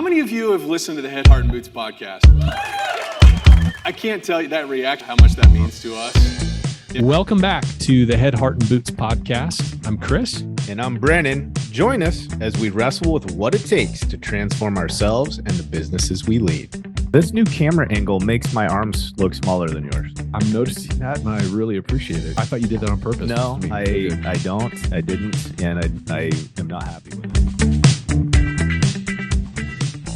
many of you have listened to the Head, Heart, and Boots podcast? I can't tell you that reaction, how much that means to us. Welcome back to the Head, Heart, and Boots podcast. I'm Chris. And I'm Brennan. Join us as we wrestle with what it takes to transform ourselves and the businesses we lead. This new camera angle makes my arms look smaller than yours. I'm noticing that, and I really appreciate it. I thought you did that on purpose. No, I didn't, and I am not happy with it.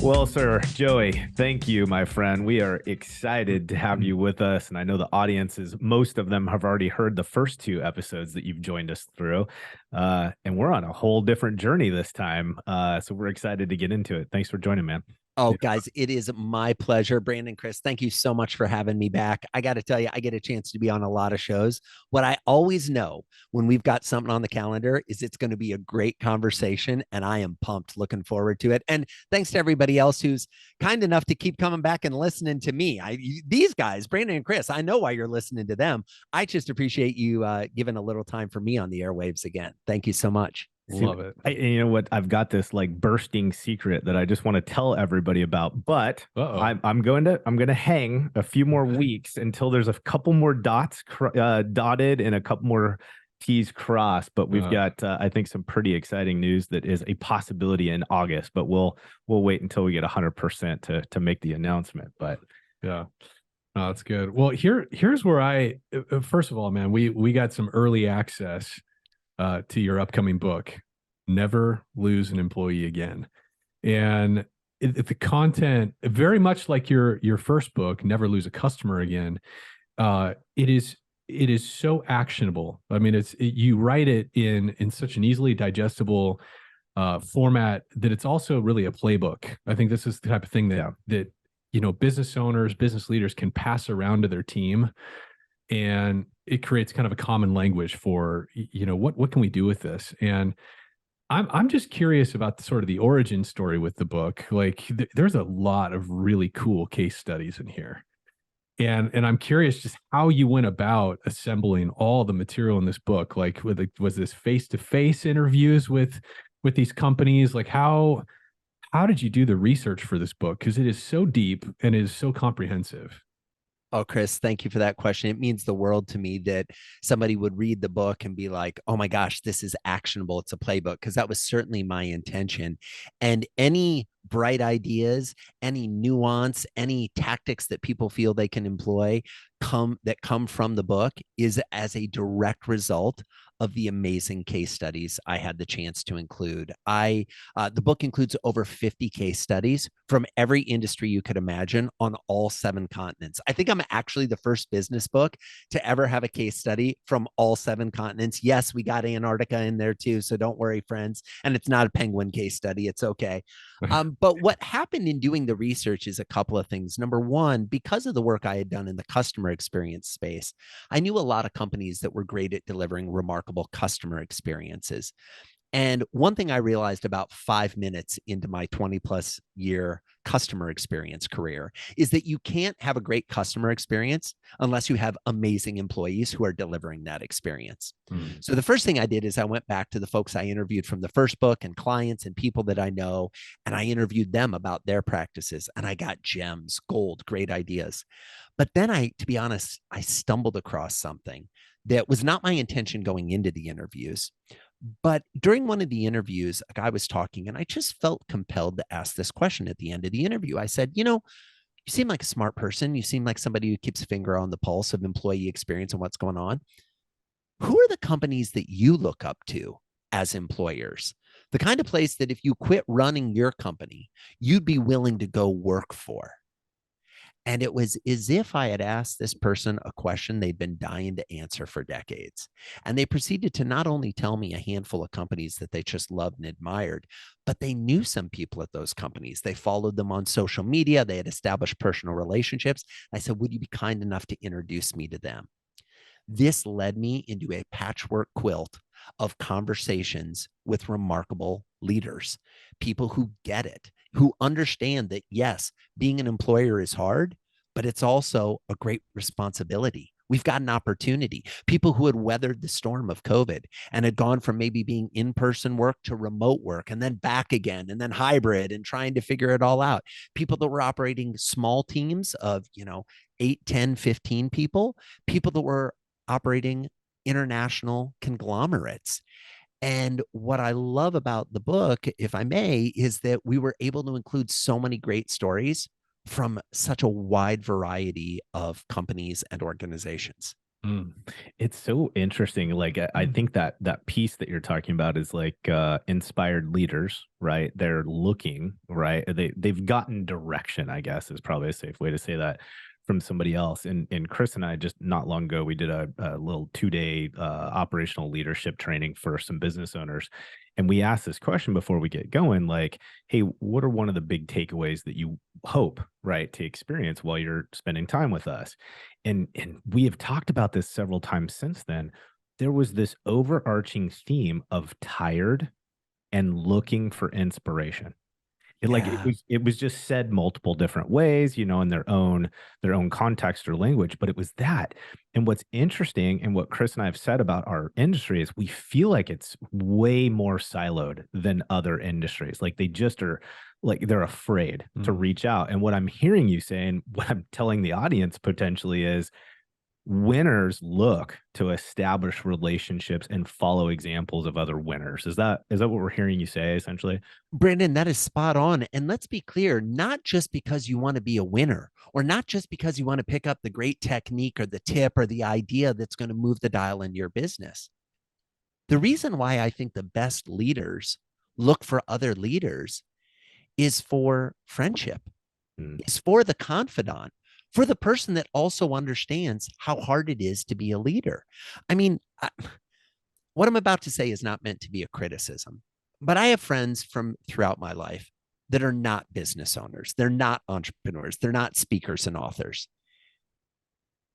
Well, sir, Joey, thank you, my friend. We are excited to have you with us. And I know the audiences, most of them have already heard the first two episodes that you've joined us through. And we're on a whole different journey this time. So we're excited to get into it. Thanks for joining, man. Oh, guys, it is my pleasure. Brandon, Chris, thank you so much for having me back. I got to tell you, I get a chance to be on a lot of shows. What I always know when we've got something on the calendar is it's going to be a great conversation, and I am pumped, looking forward to it. And thanks to everybody else who's kind enough to keep coming back and listening to me. These guys, Brandon and Chris, I know why you're listening to them. I just appreciate you giving a little time for me on the airwaves again. Thank you so much. Love it. You know what? I've got this like bursting secret that I just want to tell everybody about, but I'm going to hang a few more weeks until there's a couple more dots dotted and a couple more T's crossed. But we've got, I think, some pretty exciting news that is a possibility in August. But we'll wait until we get 100% to make the announcement. But yeah. Oh, that's good. Well, here's where first of all, man, we got some early access to your upcoming book, Never Lose an Employee Again. And the content, very much like your first book, Never Lose a Customer Again, it is so actionable. I mean, you write it in such an easily digestible format that it's also really a playbook. I think this is the type of thing that business owners, business leaders can pass around to their team. And it creates kind of a common language for, what can we do with this? And I'm just curious about the origin story with the book. Like there's a lot of really cool case studies in here. And I'm curious just how you went about assembling all the material in this book. Like, was this face-to-face interviews with these companies? Like how did you do the research for this book? Because it is so deep and it is so comprehensive. Oh, Chris, thank you for that question. It means the world to me that somebody would read the book and be like, oh my gosh, this is actionable. It's a playbook, because that was certainly my intention. And any bright ideas, any nuance, any tactics that people feel they can employ come from the book is as a direct result of the amazing case studies I had the chance to include. The book includes over 50 case studies from every industry you could imagine on all 7 continents. I think I'm actually the first business book to ever have a case study from all 7 continents. Yes, we got Antarctica in there too, so don't worry, friends. And it's not a penguin case study. It's okay. But what happened in doing the research is a couple of things. Number one, because of the work I had done in the customer experience space, I knew a lot of companies that were great at delivering remarkable customer experiences. And one thing I realized about 5 minutes into my 20+ year customer experience career is that you can't have a great customer experience unless you have amazing employees who are delivering that experience. So the first thing I did is I went back to the folks I interviewed from the first book and clients and people that I know, and I interviewed them about their practices, and I got gems, gold, great ideas. But then to be honest, I stumbled across something that was not my intention going into the interviews. But during one of the interviews, a guy was talking, and I just felt compelled to ask this question at the end of the interview. I said, you seem like a smart person. You seem like somebody who keeps a finger on the pulse of employee experience and what's going on. Who are the companies that you look up to as employers? The kind of place that if you quit running your company, you'd be willing to go work for. And it was as if I had asked this person a question they'd been dying to answer for decades. And they proceeded to not only tell me a handful of companies that they just loved and admired, but they knew some people at those companies. They followed them on social media. They had established personal relationships. I said, would you be kind enough to introduce me to them? This led me into a patchwork quilt of conversations with remarkable leaders, people who get it, who understand that, yes, being an employer is hard, but it's also a great responsibility. We've got an opportunity. People who had weathered the storm of COVID and had gone from maybe being in-person work to remote work and then back again and then hybrid and trying to figure it all out. People that were operating small teams of, 8, 10, 15 people, people that were operating international conglomerates. And what I love about the book, if I may, is that we were able to include so many great stories from such a wide variety of companies and organizations. It's so interesting. Like I think that piece that you're talking about is like inspired leaders, right? They're looking, right? They've gotten direction, I guess is probably a safe way to say that, from somebody else. And Chris and I just not long ago, we did a little 2-day operational leadership training for some business owners. And we asked this question before we get going, like, hey, what are one of the big takeaways that you hope, right, to experience while you're spending time with us? And we have talked about this several times since then. There was this overarching theme of tired and looking for inspiration. Like it was just said multiple different ways, in their own context or language, but it was that. And what's interesting and what Chris and I have said about our industry is we feel like it's way more siloed than other industries. Like they just are, like they're afraid to reach out. And what I'm hearing you saying, what I'm telling the audience potentially is, winners look to establish relationships and follow examples of other winners. Is that what we're hearing you say essentially? Brandon, that is spot on. And let's be clear, not just because you want to be a winner, or not just because you want to pick up the great technique or the tip or the idea that's going to move the dial in your business. The reason why I think the best leaders look for other leaders is for friendship, is for the confidant, for the person that also understands how hard it is to be a leader. I mean, what I'm about to say is not meant to be a criticism, but I have friends from throughout my life that are not business owners. They're not entrepreneurs. They're not speakers and authors.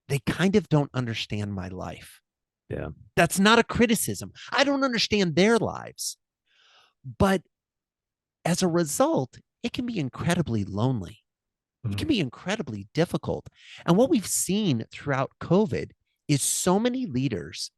They kind of don't understand my life. Yeah. That's not a criticism. I don't understand their lives. But as a result, it can be incredibly lonely. It can be incredibly difficult. And what we've seen throughout COVID is so many leaders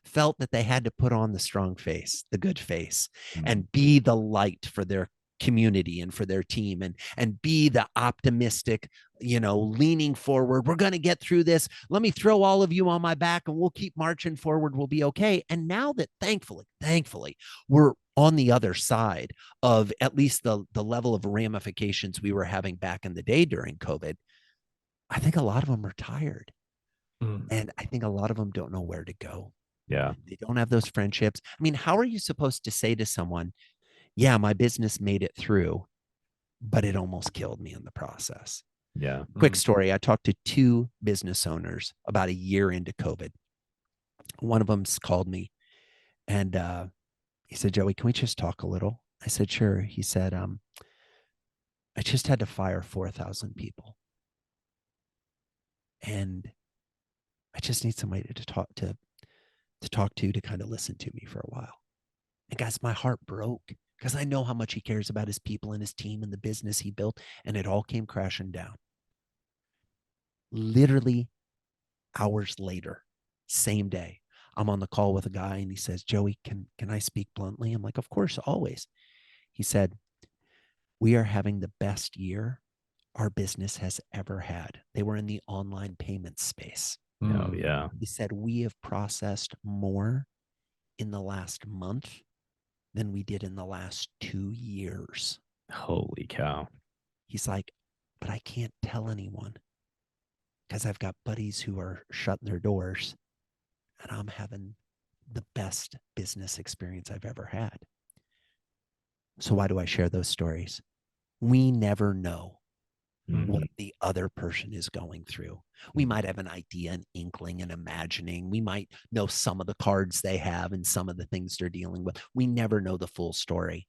felt that they had to put on the strong face, the good face, and be the light for their community and for their team, and be the optimistic, leaning forward. We're going to get through this. Let me throw all of you on my back and we'll keep marching forward. We'll be okay. And now that thankfully, we're on the other side of at least the level of ramifications we were having back in the day during COVID, I think a lot of them are tired. And I think a lot of them don't know where to go. Yeah. They don't have those friendships. I mean, how are you supposed to say to someone, yeah, my business made it through, but it almost killed me in the process? Yeah. Quick story. I talked to 2 business owners about a year into COVID. One of them's called me and he said, Joey, can we just talk a little? I said, sure. He said, I just had to fire 4,000 people. And I just need somebody to talk to kind of listen to me for a while. And guys, my heart broke because I know how much he cares about his people and his team and the business he built. And it all came crashing down. Literally hours later, same day, I'm on the call with a guy and he says, Joey, can I speak bluntly? I'm like, of course, always. He said, we are having the best year our business has ever had. They were in the online payment space. Oh, yeah. He said, we have processed more in the last month than we did in the last 2 years. Holy cow. He's like, but I can't tell anyone because I've got buddies who are shutting their doors and I'm having the best business experience I've ever had. So why do I share those stories? We never know what the other person is going through. We might have an idea, an inkling, an imagining. We might know some of the cards they have and some of the things they're dealing with. We never know the full story.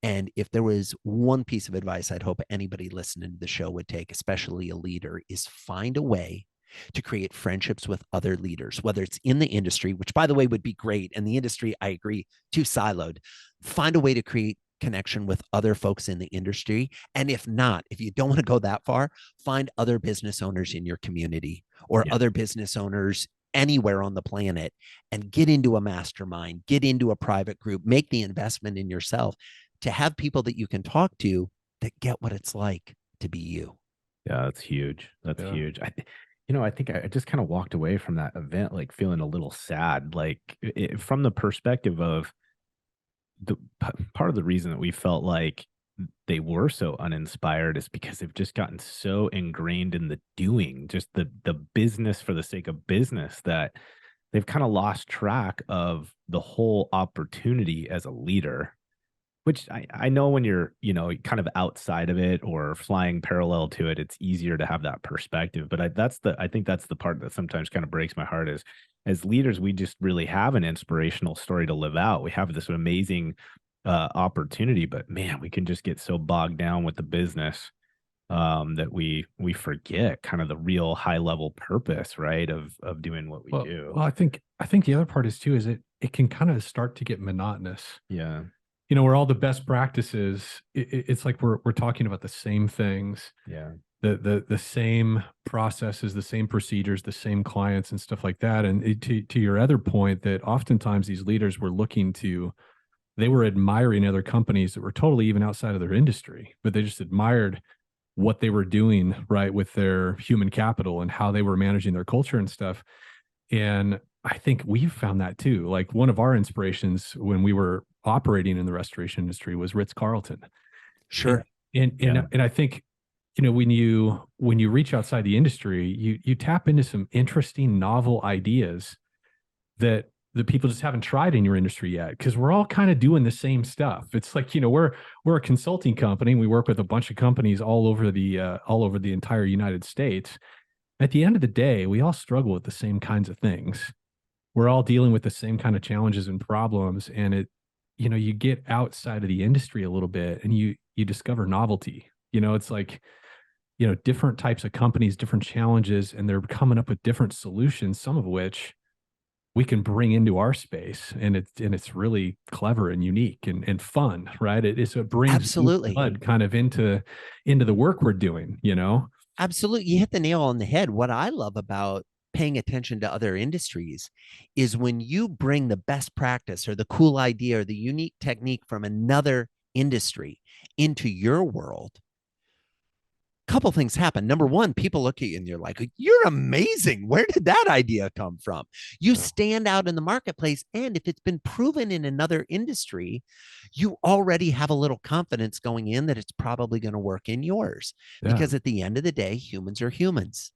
And if there was one piece of advice I'd hope anybody listening to the show would take, especially a leader, is find a way to create friendships with other leaders, whether it's in the industry, which by the way would be great. And the industry, I agree, too siloed. Find a way to create connection with other folks in the industry. And if not, if you don't want to go that far, find other business owners in your community or other business owners anywhere on the planet and get into a mastermind, get into a private group, make the investment in yourself to have people that you can talk to that get what it's like to be you. Yeah, that's huge. That's huge. I think I just kind of walked away from that event like feeling a little sad, like from the perspective of the part of the reason that we felt like they were so uninspired is because they've just gotten so ingrained in the doing, just the business for the sake of business, that they've kind of lost track of the whole opportunity as a leader. Which I know when you're, kind of outside of it or flying parallel to it, it's easier to have that perspective. But I think that's the part that sometimes kind of breaks my heart is as leaders, we just really have an inspirational story to live out. We have this amazing opportunity, but man, we can just get so bogged down with the business that we forget kind of the real high level purpose, right? Of doing what we do. Well, I think the other part is too, is it can kind of start to get monotonous. Yeah. Where all the best practices, it's like we're talking about the same things. Yeah. The same processes, the same procedures, the same clients and stuff like that. And to your other point, that oftentimes these leaders they were admiring other companies that were totally even outside of their industry, but they just admired what they were doing, right, with their human capital and how they were managing their culture and stuff. And I think we've found that too. Like one of our inspirations when we were operating in the restoration industry was Ritz-Carlton. Sure. And I think, when you reach outside the industry, you tap into some interesting, novel ideas that the people just haven't tried in your industry yet, because we're all kind of doing the same stuff. It's like, we're a consulting company. We work with a bunch of companies all over the entire United States. At the end of the day, we all struggle with the same kinds of things. We're all dealing with the same kind of challenges and problems. And you get outside of the industry a little bit and you discover novelty. It's like, different types of companies, different challenges, and they're coming up with different solutions, some of which we can bring into our space. And it's really clever and unique and fun, right? It brings absolutely blood kind of into the work we're doing, Absolutely. You hit the nail on the head. What I love about paying attention to other industries is when you bring the best practice or the cool idea or the unique technique from another industry into your world, a couple things happen. Number one, people look at you and you're like, you're amazing. Where did that idea come from? You stand out in the marketplace. And if it's been proven in another industry, you already have a little confidence going in that it's probably going to work in yours. Because at the end of the day, humans are humans.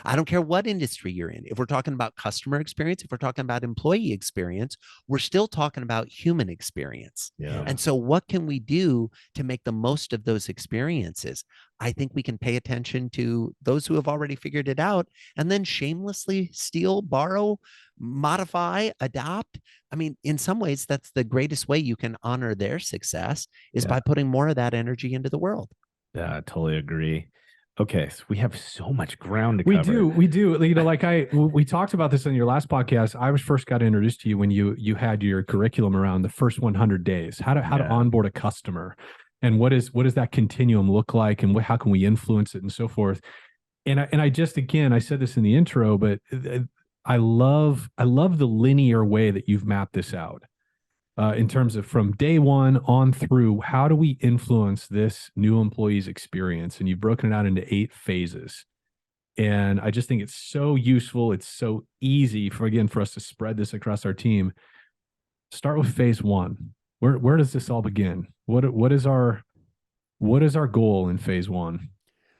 I don't care what industry you're in. If we're talking about customer experience, if we're talking about employee experience, we're still talking about human experience. Yeah. And so what can we do to make the most of those experiences? I think we can pay attention to those who have already figured it out and then shamelessly steal, borrow, modify, adopt. I mean, in some ways, that's the greatest way you can honor their success is by putting more of that energy into the world. Yeah, I totally agree. Okay, so we have so much ground to cover. We do. Like we talked about this in your last podcast. I was first got introduced to you when you had your curriculum around the first 100 days, how to onboard a customer, and what does that continuum look like, and how can we influence it, and so forth. And I just, again, I said this in the intro, but I love the linear way that you've mapped this out. In terms of from day one on through, how do we influence this new employee's experience? And you've broken it out into 8 phases. And I just think it's so useful. It's so easy for us to spread this across our team. Start with phase 1. Where does this all begin? What is our goal in phase 1?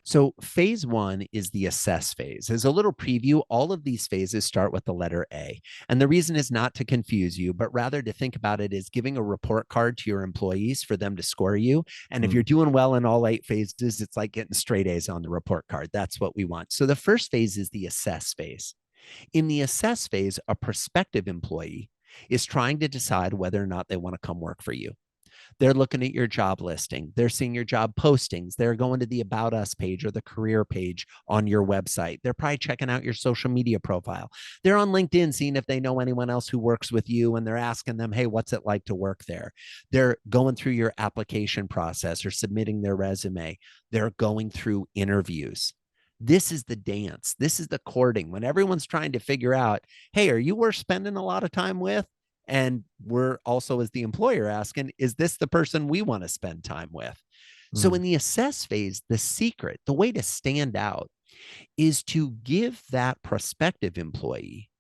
So phase 1 is the assess phase. As a little preview, all of these phases start with the letter A. And the reason is not to confuse you, but rather to think about it as giving a report card to your employees for them to score you. And if you're doing well in all 8 phases, it's like getting straight A's on the report card. That's what we want. So the first phase is the assess phase. In the assess phase, a prospective employee is trying to decide whether or not they want to come work for you. They're looking at your job listing. They're seeing your job postings. They're going to the About Us page or the career page on your website. They're probably checking out your social media profile. They're on LinkedIn seeing if they know anyone else who works with you, and they're asking them, hey, what's it like to work there? They're going through your application process or submitting their resume. They're going through interviews. This is the dance. This is the courting when everyone's trying to figure out, hey, are you worth spending a lot of time with? And we're also, as the employer, asking, is this the person we want to spend time with? So in the assess phase, the secret, the way to stand out is to give that prospective employee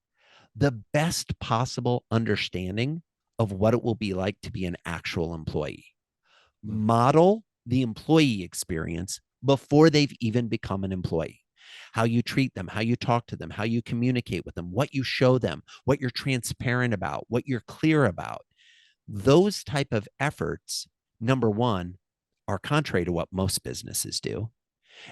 the best possible understanding of what it will be like to be an actual employee. Model the employee experience before they've even become an employee. How you treat them, how you talk to them, how you communicate with them, what you show them, what you're transparent about, what you're clear about. Those type of efforts, number one, are contrary to what most businesses do.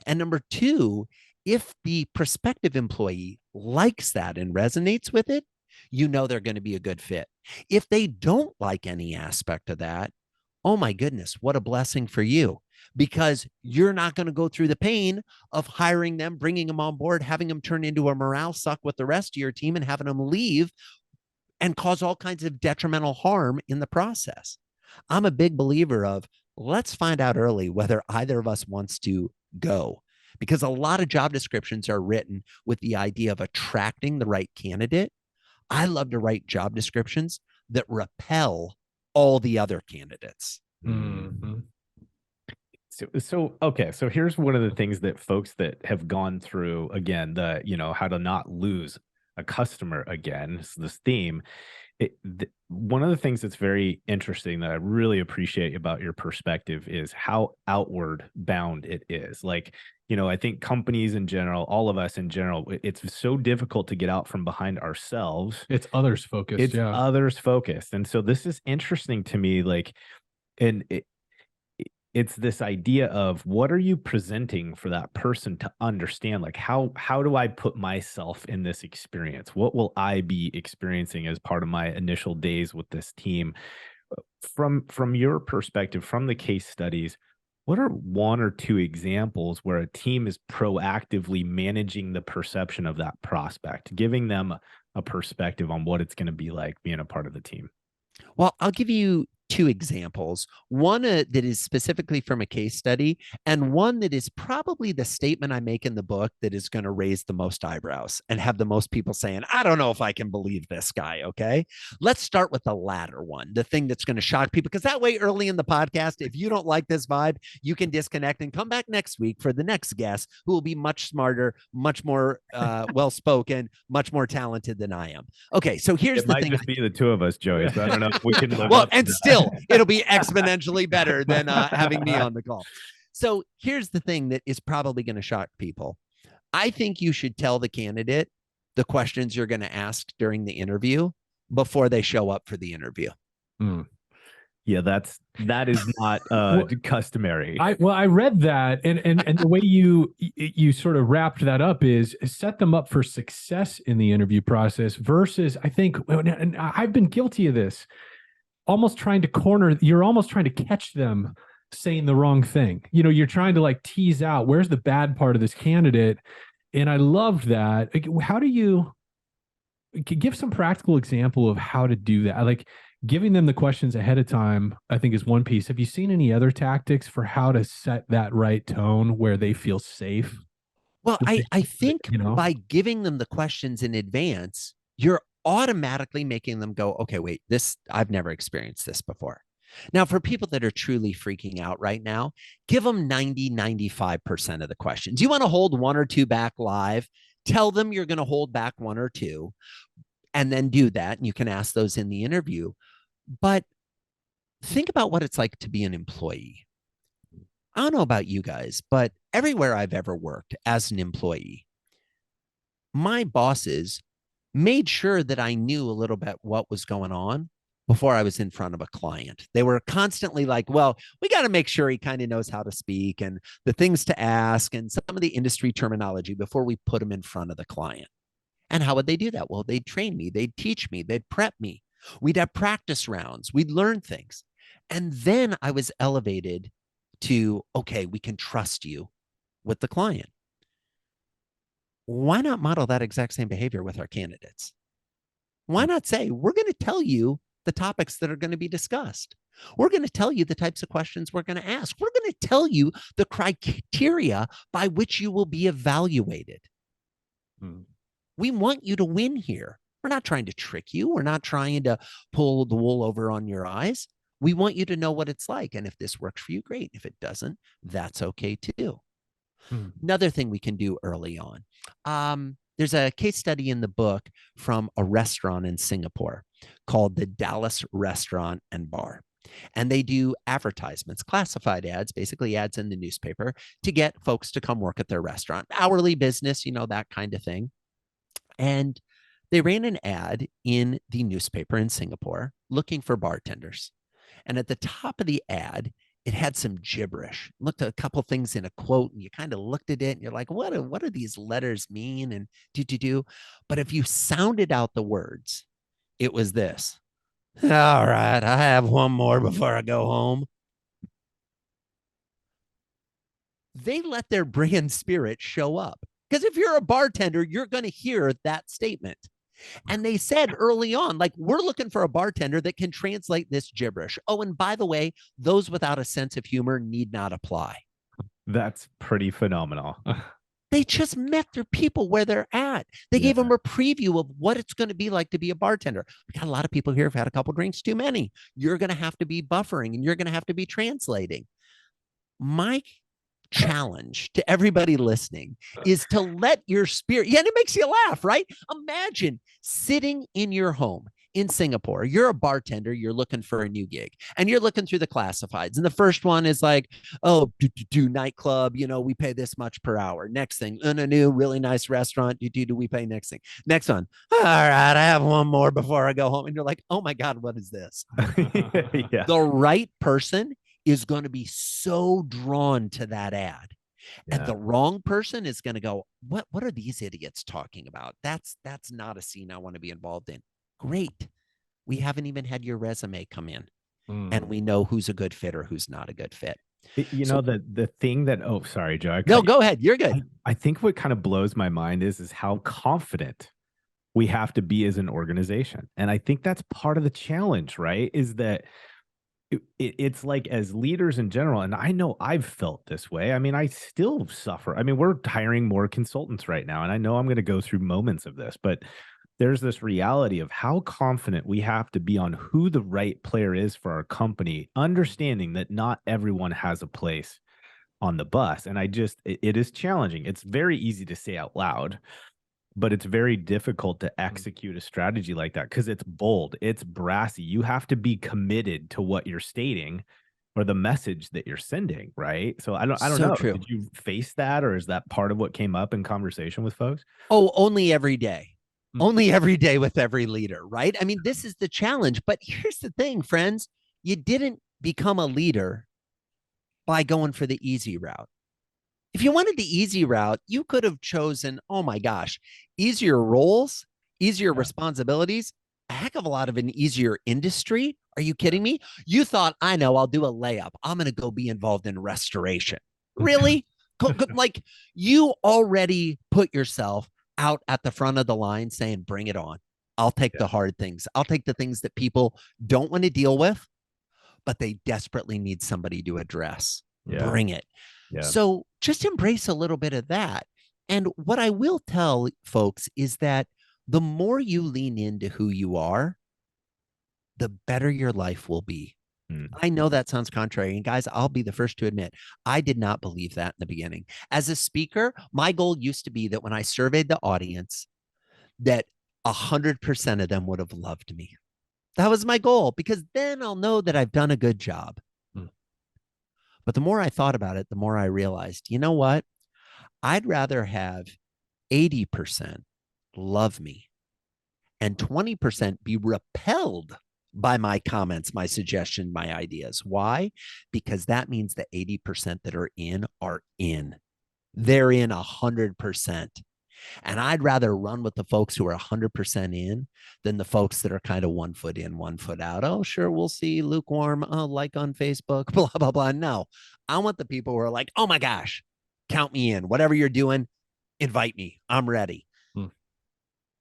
And number two, if the prospective employee likes that and resonates with it, you know they're going to be a good fit. If they don't like any aspect of that, oh my goodness, what a blessing for you, because you're not going to go through the pain of hiring them, bringing them on board, having them turn into a morale suck with the rest of your team and having them leave and cause all kinds of detrimental harm in the process. I'm a big believer of let's find out early whether either of us wants to go, because a lot of job descriptions are written with the idea of attracting the right candidate. I love to write job descriptions that repel all the other candidates. Mm-hmm. So here's one of the things that folks that have gone through, again, the, how to not lose a customer again, this theme. One of the things that's very interesting that I really appreciate about your perspective is how outward bound it is. Like, I think companies in general, all of us in general, it's so difficult to get out from behind ourselves. It's others focused. It's others focused. And so this is interesting to me, like, and it's this idea of what are you presenting for that person to understand? Like, how do I put myself in this experience? What will I be experiencing as part of my initial days with this team? From your perspective, from the case studies, what are one or two examples where a team is proactively managing the perception of that prospect, giving them a perspective on what it's going to be like being a part of the team? Well, I'll give you two examples, one that is specifically from a case study, and one that is probably the statement I make in the book that is going to raise the most eyebrows and have the most people saying, I don't know if I can believe this guy. Okay. Let's start with the latter one, the thing that's going to shock people, because that way early in the podcast, if you don't like this vibe, you can disconnect and come back next week for the next guest who will be much smarter, much more well-spoken, much more talented than I am. Okay. So here's the thing. It might just be the two of us, Joey. So I don't know if we can live well, up and to still, it'll be exponentially better than having me on the call. So here's the thing that is probably going to shock people. I think you should tell the candidate the questions you're going to ask during the interview before they show up for the interview. Yeah, that is not customary. I read that, and the way you sort of wrapped that up is set them up for success in the interview process versus, I think, and I've been guilty of this, you're almost trying to catch them saying the wrong thing. You're trying to like tease out where's the bad part of this candidate. And I loved that. How do you give some practical example of how to do that? Like giving them the questions ahead of time, I think is one piece. Have you seen any other tactics for how to set that right tone where they feel safe? Well, I think by giving them the questions in advance, you're automatically making them go, okay, wait, I've never experienced this before. Now, for people that are truly freaking out right now, give them 95% of the questions. You want to hold one or two back live, tell them you're going to hold back one or two, and then do that. And you can ask those in the interview. But think about what it's like to be an employee. I don't know about you guys, but everywhere I've ever worked as an employee, my bosses made sure that I knew a little bit what was going on before I was in front of a client. They were constantly like, well, we got to make sure he kind of knows how to speak and the things to ask and some of the industry terminology before we put him in front of the client. And how would they do that? Well, they'd train me, they'd teach me, they'd prep me. We'd have practice rounds, we'd learn things. And then I was elevated to, okay, we can trust you with the client. Why not model that exact same behavior with our candidates? Why not say, we're going to tell you the topics that are going to be discussed? We're going to tell you the types of questions we're going to ask. We're going to tell you the criteria by which you will be evaluated. We want you to win here. We're not trying to trick you. We're not trying to pull the wool over on your eyes. We want you to know what it's like. And if this works for you, great. If it doesn't, that's okay too. Another thing we can do early on. There's a case study in the book from a restaurant in Singapore called the Dallas Restaurant and Bar. And they do advertisements, classified ads, basically ads in the newspaper to get folks to come work at their restaurant. Hourly business, that kind of thing. And they ran an ad in the newspaper in Singapore looking for bartenders. And at the top of the ad, it had some gibberish. Looked at a couple things in a quote, and you kind of looked at it, and you're like, what do these letters mean? And do. But if you sounded out the words, it was this. All right, I have one more before I go home. They let their brand spirit show up. Because if you're a bartender, you're going to hear that statement. And they said early on, like, we're looking for a bartender that can translate this gibberish. Oh, and by the way, those without a sense of humor need not apply. That's pretty phenomenal. They just met their people where they're at. They gave them a preview of what it's going to be like to be a bartender. We got a lot of people here who've had a couple drinks too many. You're going to have to be buffering, and you're going to have to be translating. My challenge to everybody listening is to let your spirit, and it makes you laugh, right? Imagine sitting in your home in Singapore. You're a bartender, you're looking for a new gig, and you're looking through the classifieds. And the first one is like, oh, nightclub, we pay this much per hour. Next thing, in a new, really nice restaurant, do we pay next thing? Next one, all right, I have one more before I go home. And you're like, oh my God, what is this? The right person is going to be so drawn to that ad. And the wrong person is going to go, what are these idiots talking about? That's not a scene I want to be involved in. Great. We haven't even had your resume come in. And we know who's a good fit or who's not a good fit. The thing that, sorry, Joe. No, go ahead. You're good. I think what kind of blows my mind is how confident we have to be as an organization. And I think that's part of the challenge, right? Is that it's like, as leaders in general, and I know I've felt this way. I mean, I still suffer. I mean, we're hiring more consultants right now, and I know I'm going to go through moments of this, but there's this reality of how confident we have to be on who the right player is for our company, understanding that not everyone has a place on the bus. And it is challenging. It's very easy to say out loud, but it's very difficult to execute a strategy like that because it's bold, it's brassy. You have to be committed to what you're stating or the message that you're sending, right? So I don't know. True. Did you face that, or is that part of what came up in conversation with folks? Oh, only every day. Only every day with every leader, right? I mean, this is the challenge. But here's the thing, friends. You didn't become a leader by going for the easy route. If you wanted the easy route, you could have chosen, oh my gosh, easier roles, easier responsibilities, a heck of a lot of an easier industry. Are you kidding me? You thought, I know, I'll do a layup. I'm going to go be involved in restoration. Really? Like, you already put yourself out at the front of the line saying, bring it on. I'll take the hard things. I'll take the things that people don't want to deal with, but they desperately need somebody to address. Bring it. So just embrace a little bit of that. And what I will tell folks is that the more you lean into who you are, the better your life will be. I know that sounds contrary. And guys, I'll be the first to admit, I did not believe that in the beginning. As a speaker, my goal used to be that when I surveyed the audience, that 100% of them would have loved me. That was my goal, because then I'll know that I've done a good job. But the more I thought about it, the more I realized, you know what? I'd rather have 80% love me and 20% be repelled by my comments, my suggestion, my ideas. Why? Because that means the 80% that are in. They're in 100%. And I'd rather run with the folks who are 100% in than the folks that are kind of 1 foot in, 1 foot out. Oh, sure, we'll see, lukewarm, like on Facebook, blah, blah, blah. No, I want the people who are like, oh my gosh, count me in. Whatever you're doing, invite me. I'm ready.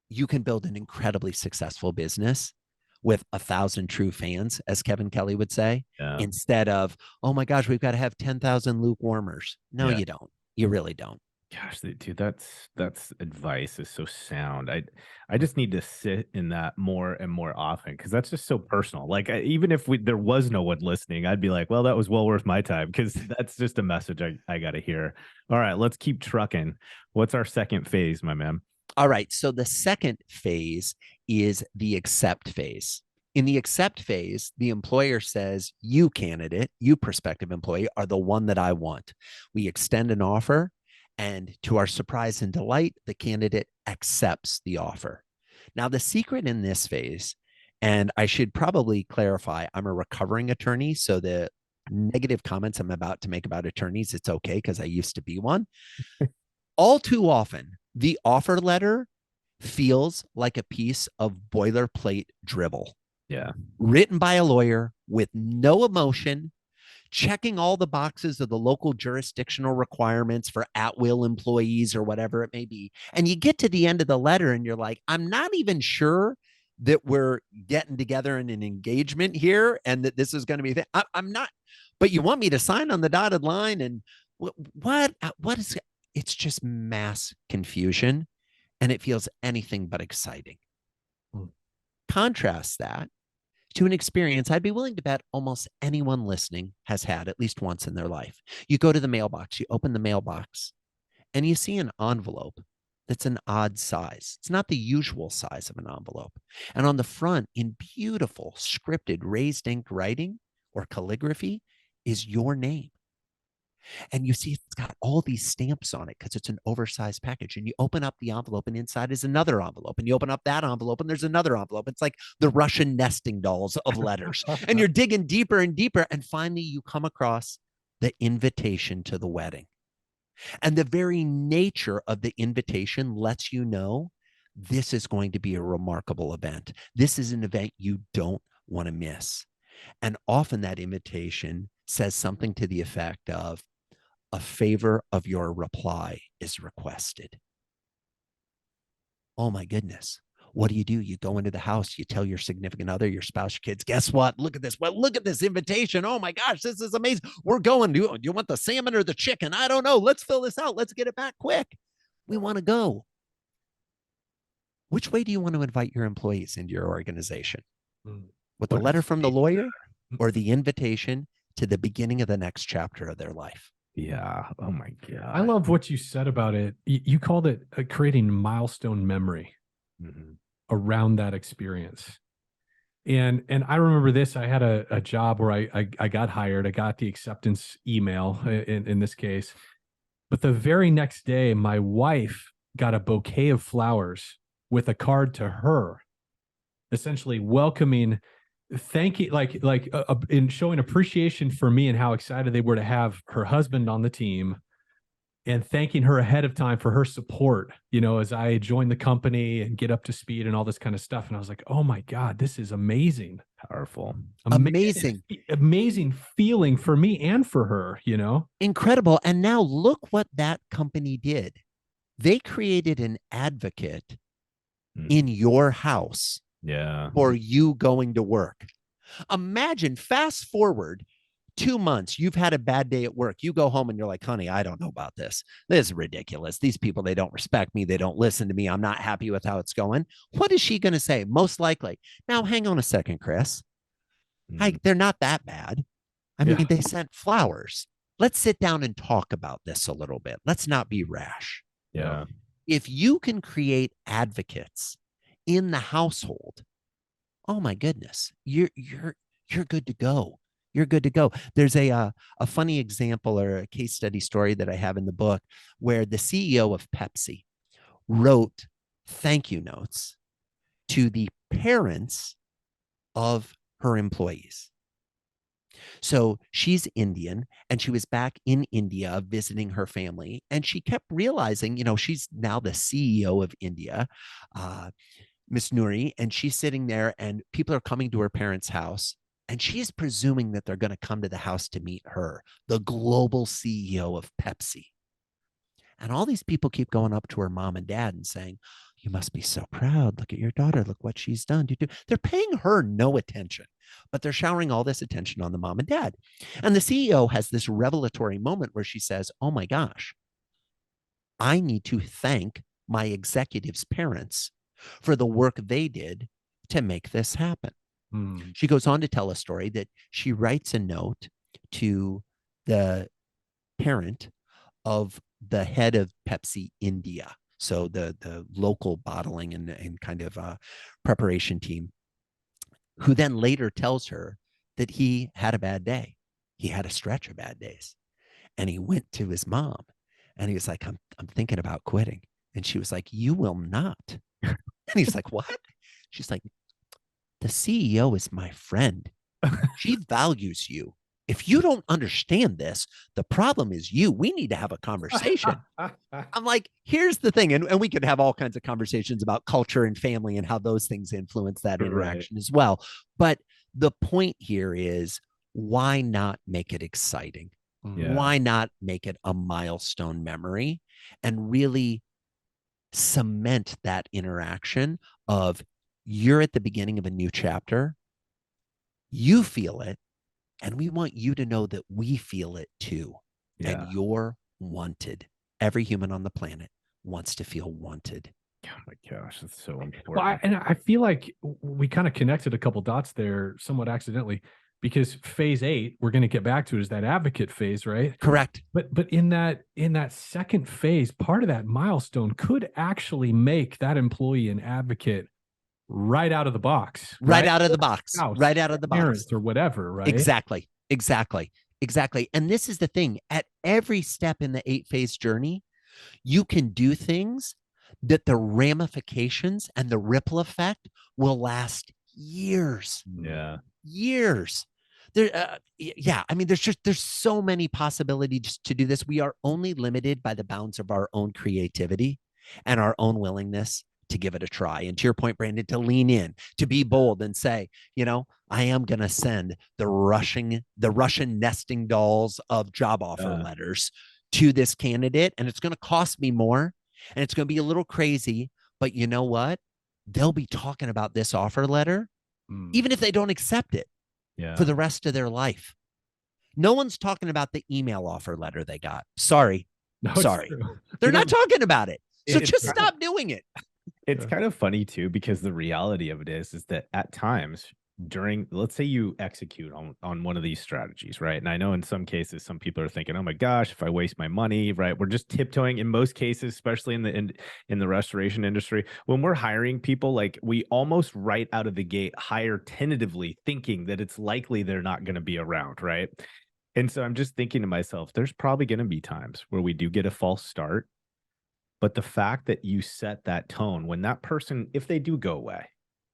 You can build an incredibly successful business with 1,000 true fans, as Kevin Kelly would say, instead of, oh my gosh, we've got to have 10,000 lukewarmers. No, you don't. You really don't. Gosh, dude, that's advice is so sound. I just need to sit in that more and more often because that's just so personal. Like even if there was no one listening, I'd be like, well, that was well worth my time because that's just a message I got to hear. All right, let's keep trucking. What's our second phase, my man? All right. So the second phase is the accept phase. In the accept phase, the employer says, you candidate, you prospective employee are the one that I want. We extend an offer. And to our surprise and delight, the candidate accepts the offer. Now, the secret in this phase, and I should probably clarify, I'm a recovering attorney. So the negative comments I'm about to make about attorneys, it's okay because I used to be one. All too often, the offer letter feels like a piece of boilerplate dribble. Yeah. Written by a lawyer with no emotion, checking all the boxes of the local jurisdictional requirements for at-will employees or whatever it may be. And you get to the end of the letter and you're like, I'm not even sure that we're getting together in an engagement here and that this is going to be, I'm not, but you want me to sign on the dotted line and what is, it's just mass confusion and it feels anything but exciting. Contrast that to an experience I'd be willing to bet almost anyone listening has had at least once in their life. You go to the mailbox, you open the mailbox, and you see an envelope that's an odd size. It's not the usual size of an envelope. And on the front, in beautiful scripted raised ink writing or calligraphy, is your name. And you see it's got all these stamps on it because it's an oversized package. And you open up the envelope and inside is another envelope. And you open up that envelope and there's another envelope. It's like the Russian nesting dolls of letters. And you're digging deeper and deeper. And finally you come across the invitation to the wedding. And the very nature of the invitation lets you know this is going to be a remarkable event. This is an event you don't want to miss. And often that invitation says something to the effect of, a favor of your reply is requested. Oh my goodness. What do? You go into the house, you tell your significant other, your spouse, your kids, guess what? Look at this. Well, look at this invitation. Oh my gosh, this is amazing. We're going. Do you want the salmon or the chicken? I don't know. Let's fill this out. Let's get it back quick. We want to go. Which way do you want to invite your employees into your organization? With the letter from the lawyer or the invitation to the beginning of the next chapter of their life? Yeah. Oh my God. I love what you said about it. You called it creating milestone memory around that experience. And I remember this, I had a job where I got hired. I got the acceptance email in this case, but the very next day, my wife got a bouquet of flowers with a card to her, essentially welcoming, thanking, in showing appreciation for me and how excited they were to have her husband on the team, and thanking her ahead of time for her support, as I joined the company and get up to speed and all this kind of stuff. And I was like, oh my God, this is amazing. Powerful. Amazing feeling for me and for her, Incredible. And now look what that company did. They created an advocate in your house for you going to work. Imagine, fast forward 2 months, you've had a bad day at work. You go home and you're like, honey, I don't know about this. This is ridiculous. These people, they don't respect me. They don't listen to me. I'm not happy with how it's going. What is she going to say? Most likely, now hang on a second, Chris. They're not that bad. I mean, they sent flowers. Let's sit down and talk about this a little bit. Let's not be rash. Yeah. If you can create advocates in the household, oh my goodness, you're good to go. You're good to go. There's a funny example or a case study story that I have in the book where the CEO of Pepsi wrote thank you notes to the parents of her employees. So she's Indian and she was back in India visiting her family. And she kept realizing, she's now the CEO of India, Miss Nuri, and she's sitting there and people are coming to her parents' house. And she's presuming that they're going to come to the house to meet her, the global CEO of Pepsi. And all these people keep going up to her mom and dad and saying, you must be so proud. Look at your daughter. Look what she's done. They're paying her no attention, but they're showering all this attention on the mom and dad. And the CEO has this revelatory moment where she says, oh my gosh, I need to thank my executives' parents for the work they did to make this happen. She goes on to tell a story that she writes a note to the parent of the head of Pepsi India, so the local bottling and kind of preparation team, who then later tells her that he had a bad day. He had a stretch of bad days. And he went to his mom and he was like, I'm thinking about quitting. And she was like, you will not. And he's like, what? She's like, the CEO is my friend. She values you. If you don't understand this, the problem is you. We need to have a conversation. I'm like, here's the thing. And we could have all kinds of conversations about culture and family and how those things influence that interaction as well. But the point here is, why not make it exciting? Yeah. Why not make it a milestone memory and really cement that interaction of, you're at the beginning of a new chapter. You feel it. And we want you to know that we feel it too. Yeah. And you're wanted. Every human on the planet wants to feel wanted. Oh my gosh, that's so important. Well, I feel like we kind of connected a couple dots there somewhat accidentally, because phase 8, we're going to get back to, is that advocate phase, right? Correct. But in that second phase, part of that milestone could actually make that employee an advocate right out of the box. Right out of the box. Right out of the box. Parents or whatever, right? Exactly. And this is the thing. At every step in the 8-phase journey, you can do things that the ramifications and the ripple effect will last years. Yeah. Years. There's so many possibilities to do this. We are only limited by the bounds of our own creativity and our own willingness to give it a try. And to your point, Brandon, to lean in, to be bold and say, I am going to send the Russian nesting dolls of job offer letters to this candidate. And it's going to cost me more and it's going to be a little crazy, but you know what? They'll be talking about this offer letter, even if they don't accept it for the rest of their life. No one's talking about the email offer letter they got. Sorry. They're not talking about it. So just stop doing it. It's kind of funny too, because the reality of it is that at times during, let's say you execute on one of these strategies, right? And I know in some cases, some people are thinking, oh my gosh, if I waste my money, right? We're just tiptoeing in most cases, especially in the restoration industry. When we're hiring people, like, we almost right out of the gate hire tentatively, thinking that it's likely they're not going to be around, right? And so I'm just thinking to myself, there's probably going to be times where we do get a false start. But the fact that you set that tone, when that person, if they do go away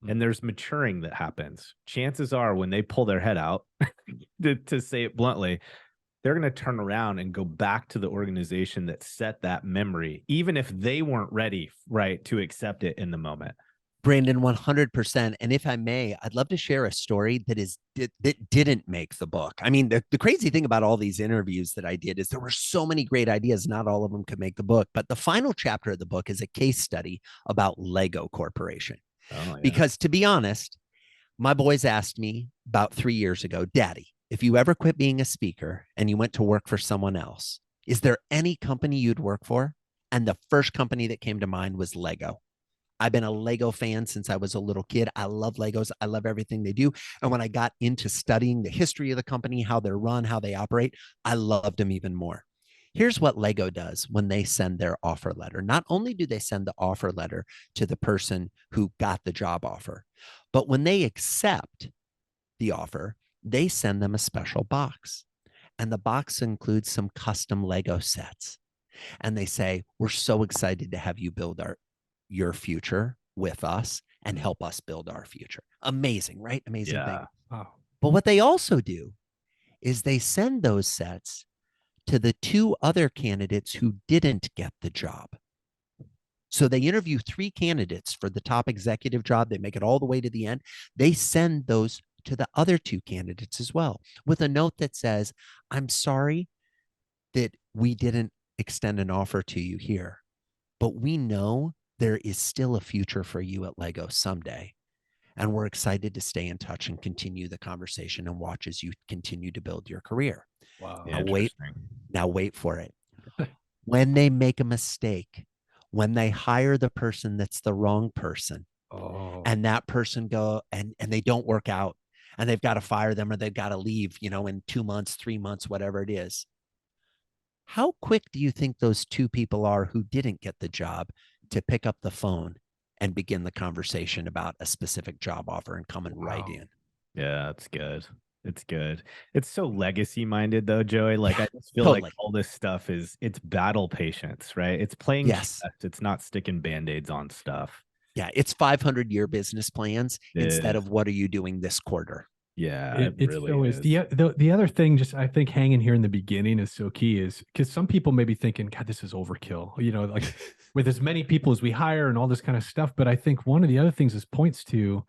and there's maturing that happens, chances are when they pull their head out, to say it bluntly, they're going to turn around and go back to the organization that set that memory, even if they weren't ready, right, to accept it in the moment. Brandon, 100%. And if I may, I'd love to share a story that didn't make the book. I mean, the crazy thing about all these interviews that I did is there were so many great ideas. Not all of them could make the book, but the final chapter of the book is a case study about Lego Corporation. Oh, yeah. Because to be honest, my boys asked me about 3 years ago, Daddy, if you ever quit being a speaker and you went to work for someone else, is there any company you'd work for? And the first company that came to mind was Lego. I've been a Lego fan since I was a little kid. I love Legos. I love everything they do. And when I got into studying the history of the company, how they're run, how they operate, I loved them even more. Here's what Lego does when they send their offer letter. Not only do they send the offer letter to the person who got the job offer, but when they accept the offer, they send them a special box. And the box includes some custom Lego sets. And they say, we're so excited to have you build your future with us and help us build our future. Amazing, right? Amazing thing. Wow. But what they also do is they send those sets to the 2 other candidates who didn't get the job. So they interview 3 candidates for the top executive job. They make it all the way to the end. They send those to the other 2 candidates as well with a note that says, I'm sorry that we didn't extend an offer to you here, but we know there is still a future for you at Lego someday. And we're excited to stay in touch and continue the conversation and watch as you continue to build your career. Wow. Now wait for it. When they make a mistake, when they hire the person that's the wrong person, and that person go and they don't work out and they've got to fire them or they've got to leave, in 2 months, 3 months, whatever it is. How quick do you think those 2 people are who didn't get the job to pick up the phone and begin the conversation about a specific job offer and coming right in? Yeah, that's good. It's good. It's so legacy minded though, Joey. Like I just feel totally. like all this stuff it's battle patience, right? It's playing chess. It's not sticking band-aids on stuff. Yeah, it's 500-year business plans instead of what are you doing this quarter? Yeah, it really so is. The other thing, just I think hanging here in the beginning is so key, is because some people may be thinking, God, this is overkill, like with as many people as we hire and all this kind of stuff. But I think one of the other things this points to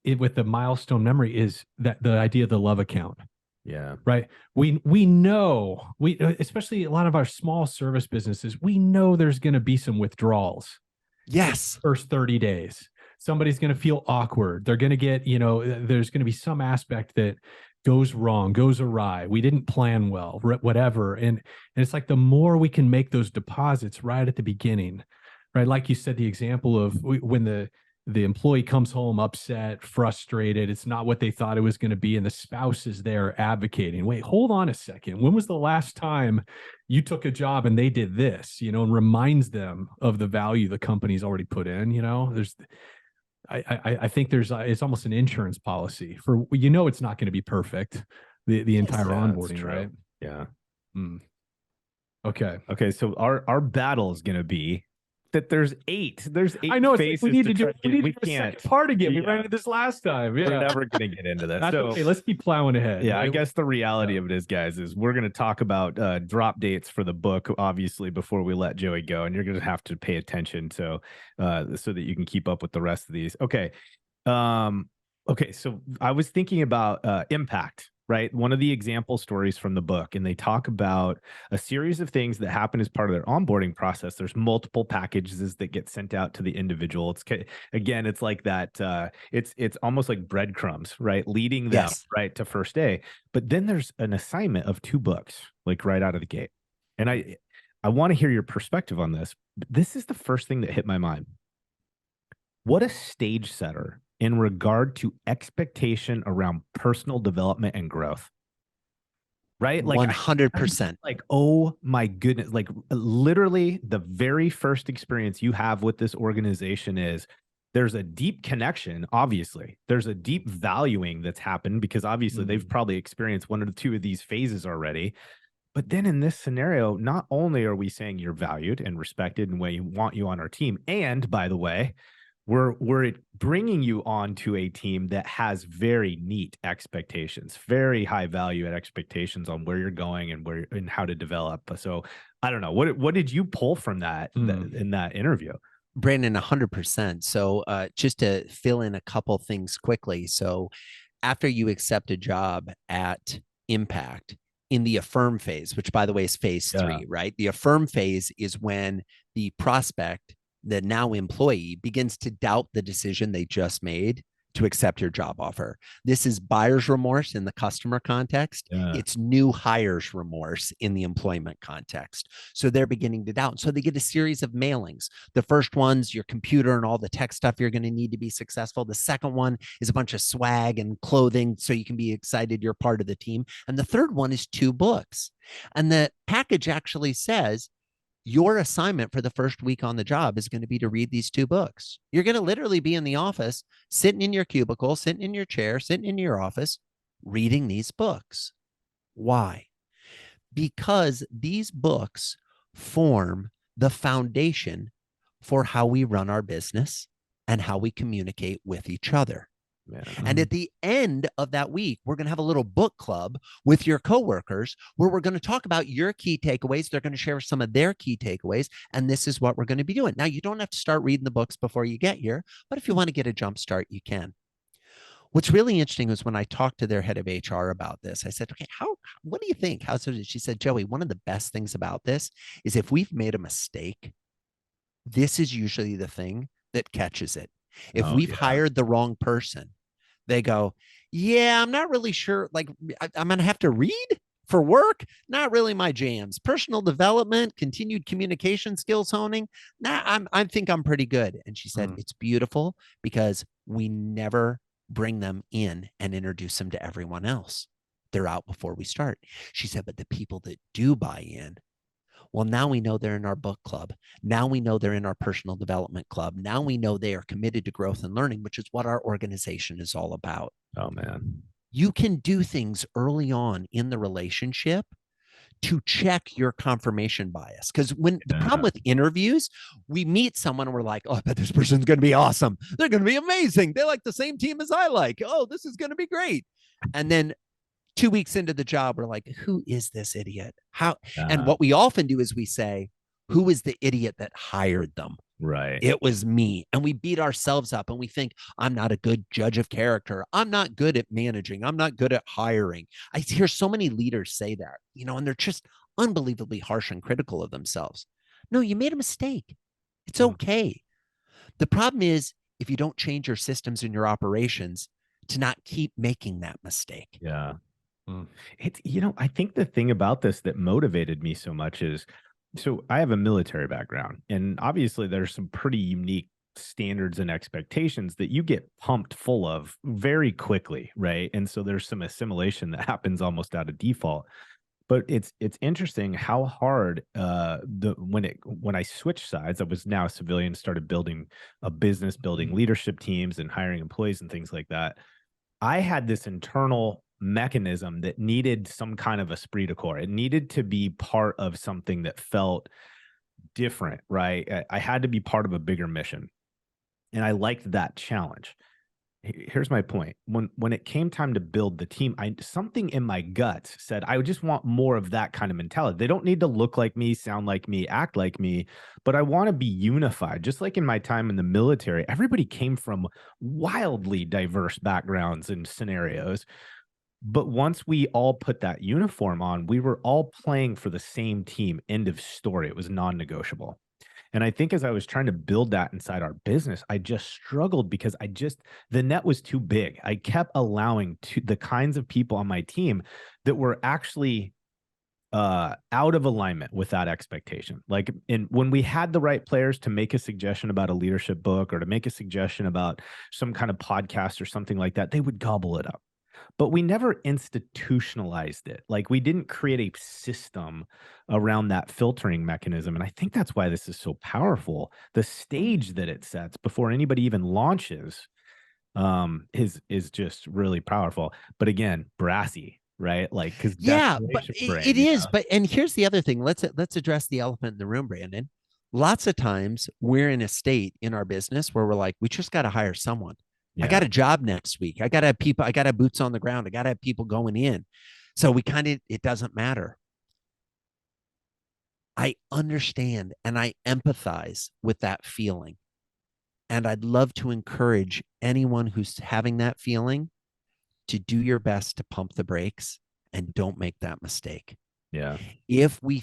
it with the milestone memory is that the idea of the love account. Yeah. Right. We know, especially a lot of our small service businesses, we know there's going to be some withdrawals. Yes. First 30 days. Somebody's going to feel awkward. They're going to get, there's going to be some aspect that goes wrong, goes awry. We didn't plan well, whatever. And it's like the more we can make those deposits right at the beginning, right? Like you said, the example of when the employee comes home upset, frustrated, it's not what they thought it was going to be, and the spouse is there advocating. Wait, hold on a second. When was the last time you took a job and they did this, and reminds them of the value the company's already put in? I think it's almost an insurance policy for, it's not going to be perfect, the entire onboarding, right? Yeah. Okay. So our battle is going to be that there's 8. There's 8. I know. Phases we need to do we a second part again. We ran into this last time. Yeah. We're never going to get into this. So okay, let's keep plowing ahead. Yeah, I guess the reality of it is, guys, is we're going to talk about drop dates for the book, obviously, before we let Joey go, and you're going to have to pay attention so that you can keep up with the rest of these. Okay. So I was thinking about impact. Right. One of the example stories from the book, and they talk about a series of things that happen as part of their onboarding process. There's multiple packages that get sent out to the individual. It's like that. It's almost like breadcrumbs, right? Leading them right to first day. But then there's an assignment of 2 books, like right out of the gate. And I want to hear your perspective on this. But this is the first thing that hit my mind. What a stage setter in regard to expectation around personal development and growth. Right? Like 100%. Like, oh my goodness. Like literally the very first experience you have with this organization is there's a deep connection. Obviously, there's a deep valuing that's happened because obviously they've probably experienced 1 or 2 of these phases already. But then in this scenario, not only are we saying you're valued and respected and we want you on our team, and by the way, we're bringing you onto a team that has very neat expectations, very high value at expectations on where you're going and how to develop. So I don't know, what did you pull from that in that interview? Brandon, 100%. So just to fill in a couple things quickly. So after you accept a job at Impact in the affirm phase, which by the way is phase 3, right? The affirm phase is when the prospect, the now employee, begins to doubt the decision they just made to accept your job offer. This is buyer's remorse in the customer context. It's new hires remorse in the employment context. So they're beginning to doubt. So they get a series of mailings. The first one's your computer and all the tech stuff you're going to need to be successful. The second one is a bunch of swag and clothing so you can be excited you're part of the team. And the third one is 2 books. And the package actually says, your assignment for the first week on the job is going to be to read these 2 books. You're going to literally be in the office, sitting in your cubicle, sitting in your chair, sitting in your office, reading these books. Why? Because these books form the foundation for how we run our business and how we communicate with each other. And at the end of that week, we're going to have a little book club with your coworkers where we're going to talk about your key takeaways. They're going to share some of their key takeaways. And this is what we're going to be doing. Now, you don't have to start reading the books before you get here, but if you want to get a jump start, you can. What's really interesting is when I talked to their head of HR about this, I said, okay, what do you think? How's it? She said, Joey, one of the best things about this is if we've made a mistake, this is usually the thing that catches it. If we've hired the wrong person, they go, yeah, I'm not really sure. Like, I'm going to have to read for work. Not really my jams. Personal development, continued communication skills honing. I think I'm pretty good. And she said, it's beautiful because we never bring them in and introduce them to everyone else. They're out before we start. She said, but the people that do buy in, well, now we know they're in our book club. Now we know they're in our personal development club. Now we know they are committed to growth and learning, which is what our organization is all about. Oh, man. You can do things early on in the relationship to check your confirmation bias. Because when the problem with interviews, we meet someone and we're like, oh, I bet this person's going to be awesome. They're going to be amazing. They like the same team as I like. Oh, this is going to be great. And then 2 weeks into the job, we're like, who is this idiot? How? And what we often do is we say, who is the idiot that hired them? Right. It was me. And we beat ourselves up and we think, I'm not a good judge of character. I'm not good at managing. I'm not good at hiring. I hear so many leaders say that, and they're just unbelievably harsh and critical of themselves. No, you made a mistake. It's okay. The problem is if you don't change your systems and your operations to not keep making that mistake. Yeah. It's, I think the thing about this that motivated me so much is, so I have a military background, and obviously there's some pretty unique standards and expectations that you get pumped full of very quickly, right? And so there's some assimilation that happens almost out of default. But it's interesting how hard when I switched sides, I was now a civilian, started building a business, building leadership teams and hiring employees and things like that. I had this internal mechanism that needed some kind of esprit de corps. It needed to be part of something that felt different, right? I had to be part of a bigger mission. And I liked that challenge. Here's my point. When it came time to build the team, something in my guts said, I just want more of that kind of mentality. They don't need to look like me, sound like me, act like me, but I want to be unified. Just like in my time in the military, everybody came from wildly diverse backgrounds and scenarios. But once we all put that uniform on, we were all playing for the same team. End of story. It was non-negotiable. And I think as I was trying to build that inside our business, I just struggled because the net was too big. I kept allowing the kinds of people on my team that were actually out of alignment with that expectation. Like when we had the right players to make a suggestion about a leadership book or to make a suggestion about some kind of podcast or something like that, they would gobble it up. But we never institutionalized it. Like we didn't create a system around that filtering mechanism. And I think that's why this is so powerful. The stage that it sets before anybody even launches is just really powerful. But again, brassy, right? Like, because but it is. But and here's the other thing. Let's address the elephant in the room, Brandon. Lots of times we're in a state in our business where we're like, we just got to hire someone. Yeah. I got a job next week. I got to have people. I got to have boots on the ground. I got to have people going in. So it doesn't matter. I understand and I empathize with that feeling. And I'd love to encourage anyone who's having that feeling to do your best to pump the brakes and don't make that mistake. Yeah. If we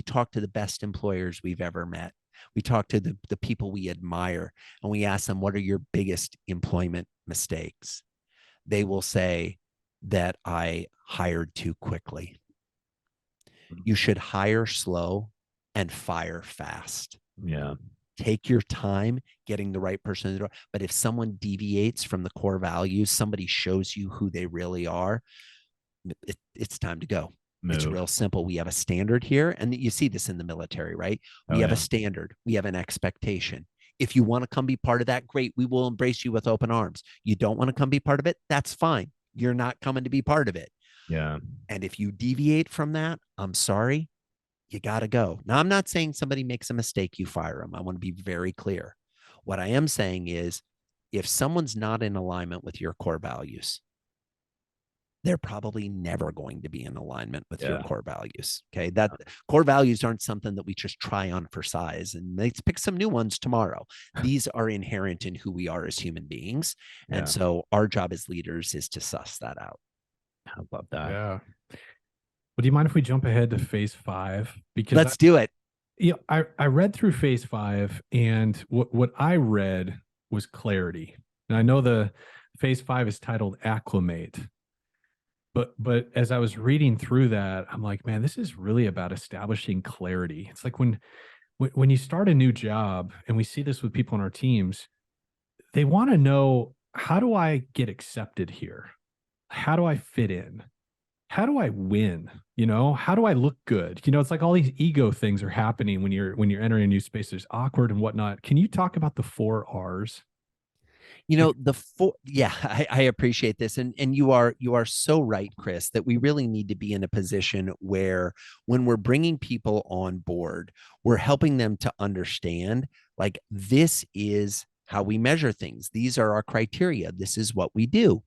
talk to the best employers we've ever met, we talk to the people we admire, and we ask them, what are your biggest employment mistakes? They will say that I hired too quickly. You should hire slow and fire fast. Yeah. Take your time getting the right person in the door. But if someone deviates from the core values, somebody shows you who they really are, it's time to go. Move. It's real simple. We have a standard here. And you see this in the military, right? We have a standard. We have an expectation. If you want to come be part of that, great. We will embrace you with open arms. You don't want to come be part of it? That's fine. You're not coming to be part of it. Yeah. And if you deviate from that, I'm sorry, you got to go. Now, I'm not saying somebody makes a mistake, you fire them. I want to be very clear. What I am saying is, if someone's not in alignment with your core values, they're probably never going to be in alignment with your core values. Okay. That core values aren't something that we just try on for size and let's pick some new ones tomorrow. These are inherent in who we are as human beings. And so our job as leaders is to suss that out. I love that. Yeah. Well, do you mind if we jump ahead to phase 5? Because let's do it. Yeah, I read through phase 5, and what I read was clarity. And I know the phase 5 is titled acclimate. But as I was reading through that, I'm like, man, this is really about establishing clarity. It's like when you start a new job, and we see this with people on our teams, they want to know, how do I get accepted here? How do I fit in? How do I win? You know, how do I look good? You know, it's like all these ego things are happening when you're entering a new space. There's awkward and whatnot. Can you talk about the 4 R's? You know, I appreciate this. And you are so right, Chris, that we really need to be in a position where when we're bringing people on board, we're helping them to understand, like, this is how we measure things. These are our criteria. This is what we do.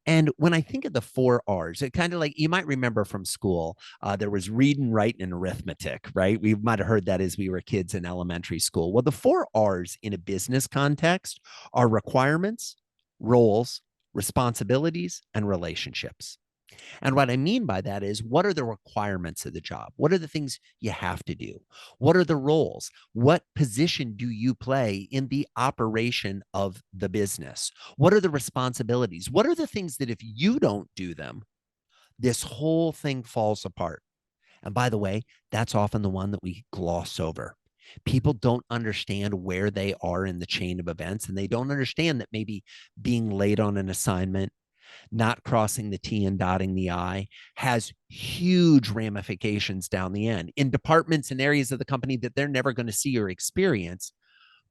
And when I think of the 4 R's, it kind of like, you might remember from school, there was reading, writing, and arithmetic, right? We might have heard that as we were kids in elementary school. Well, the 4 R's in a business context are requirements, roles, responsibilities, and relationships. And what I mean by that is, what are the requirements of the job? What are the things you have to do? What are the roles? What position do you play in the operation of the business? What are the responsibilities? What are the things that if you don't do them, this whole thing falls apart? And by the way, that's often the one that we gloss over. People don't understand where they are in the chain of events, and they don't understand that maybe being late on an assignment, not crossing the T and dotting the I, has huge ramifications down the end in departments and areas of the company that they're never going to see or experience.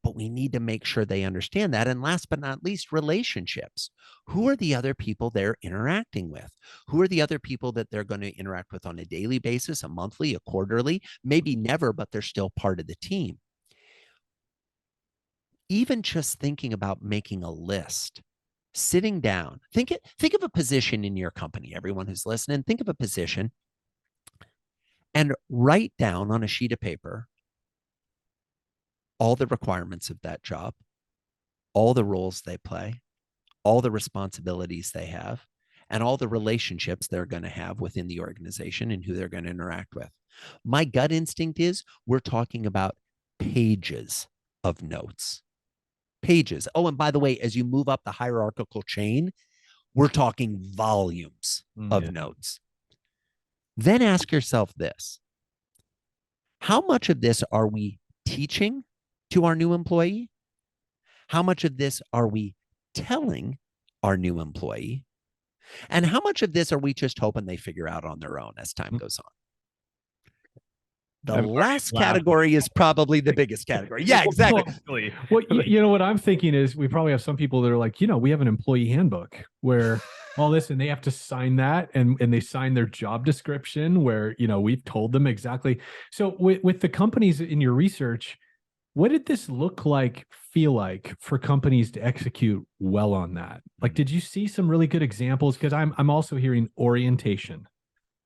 But we need to make sure they understand that. And last but not least, relationships. Who are the other people they're interacting with? Who are the other people that they're going to interact with on a daily basis, a monthly, a quarterly, maybe never, but they're still part of the team. Even just thinking about making a list, sitting down, think of a position in your company. Everyone who's listening, think of a position and write down on a sheet of paper all the requirements of that job, all the roles they play, all the responsibilities they have, and all the relationships they're going to have within the organization and who they're going to interact with. My gut instinct is we're talking about pages of notes. Pages. Oh, and by the way, as you move up the hierarchical chain, we're talking volumes of notes. Then ask yourself this: how much of this are we teaching to our new employee? How much of this are we telling our new employee? And how much of this are we just hoping they figure out on their own as time goes on? The last category is probably the biggest category. Yeah, exactly. Well, you know what I'm thinking is, we probably have some people that are like, we have an employee handbook where all this, and they have to sign that, and they sign their job description where, we've told them exactly. So with the companies in your research, what did this feel like for companies to execute well on that? Like, did you see some really good examples? Because I'm also hearing orientation,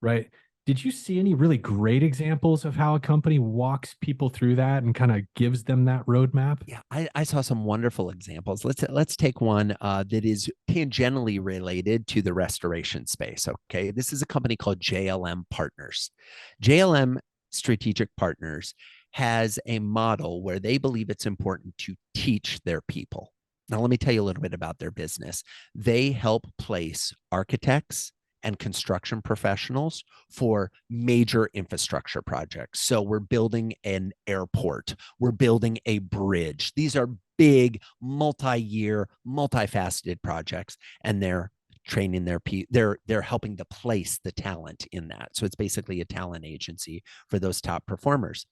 right? Did you see any really great examples of how a company walks people through that and kind of gives them that roadmap? Yeah, I saw some wonderful examples. Let's take one that is tangentially related to the restoration space. Okay, this is a company called JLM Partners. JLM Strategic Partners has a model where they believe it's important to teach their people. Now, let me tell you a little bit about their business. They help place architects and construction professionals for major infrastructure projects. So we're building an airport, we're building a bridge. These are big, multi-year, multifaceted projects, and they're training their people. They're helping to place the talent in that. So it's basically a talent agency for those top performers.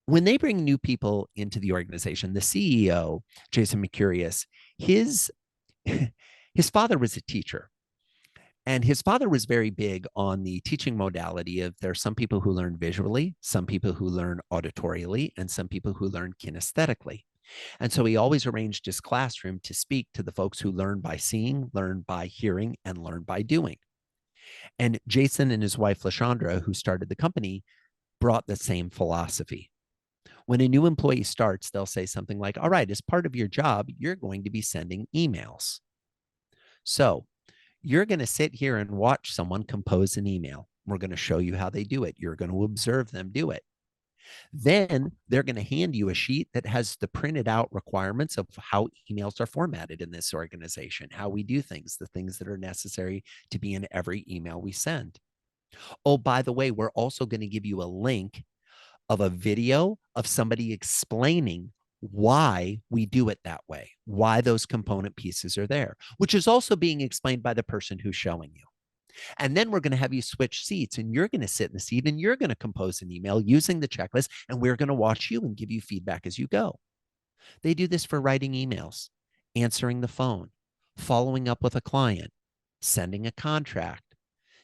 When they bring new people into the organization, the CEO, Jason Mercurius, his father was a teacher. And his father was very big on the teaching modality of, there are some people who learn visually, some people who learn auditorially, and some people who learn kinesthetically. And so he always arranged his classroom to speak to the folks who learn by seeing, learn by hearing, and learn by doing. And Jason and his wife, LaShondra, who started the company, brought the same philosophy. When a new employee starts, they'll say something like, all right, as part of your job, you're going to be sending emails. So you're going to sit here and watch someone compose an email. We're going to show you how they do it. You're going to observe them do it. Then they're going to hand you a sheet that has the printed out requirements of how emails are formatted in this organization, how we do things, the things that are necessary to be in every email we send. Oh, by the way, we're also going to give you a link of a video of somebody explaining why we do it that way, why those component pieces are there, which is also being explained by the person who's showing you. And then we're going to have you switch seats, and you're going to sit in the seat and you're going to compose an email using the checklist, and we're going to watch you and give you feedback as you go. They do this for writing emails, answering the phone, following up with a client, sending a contract,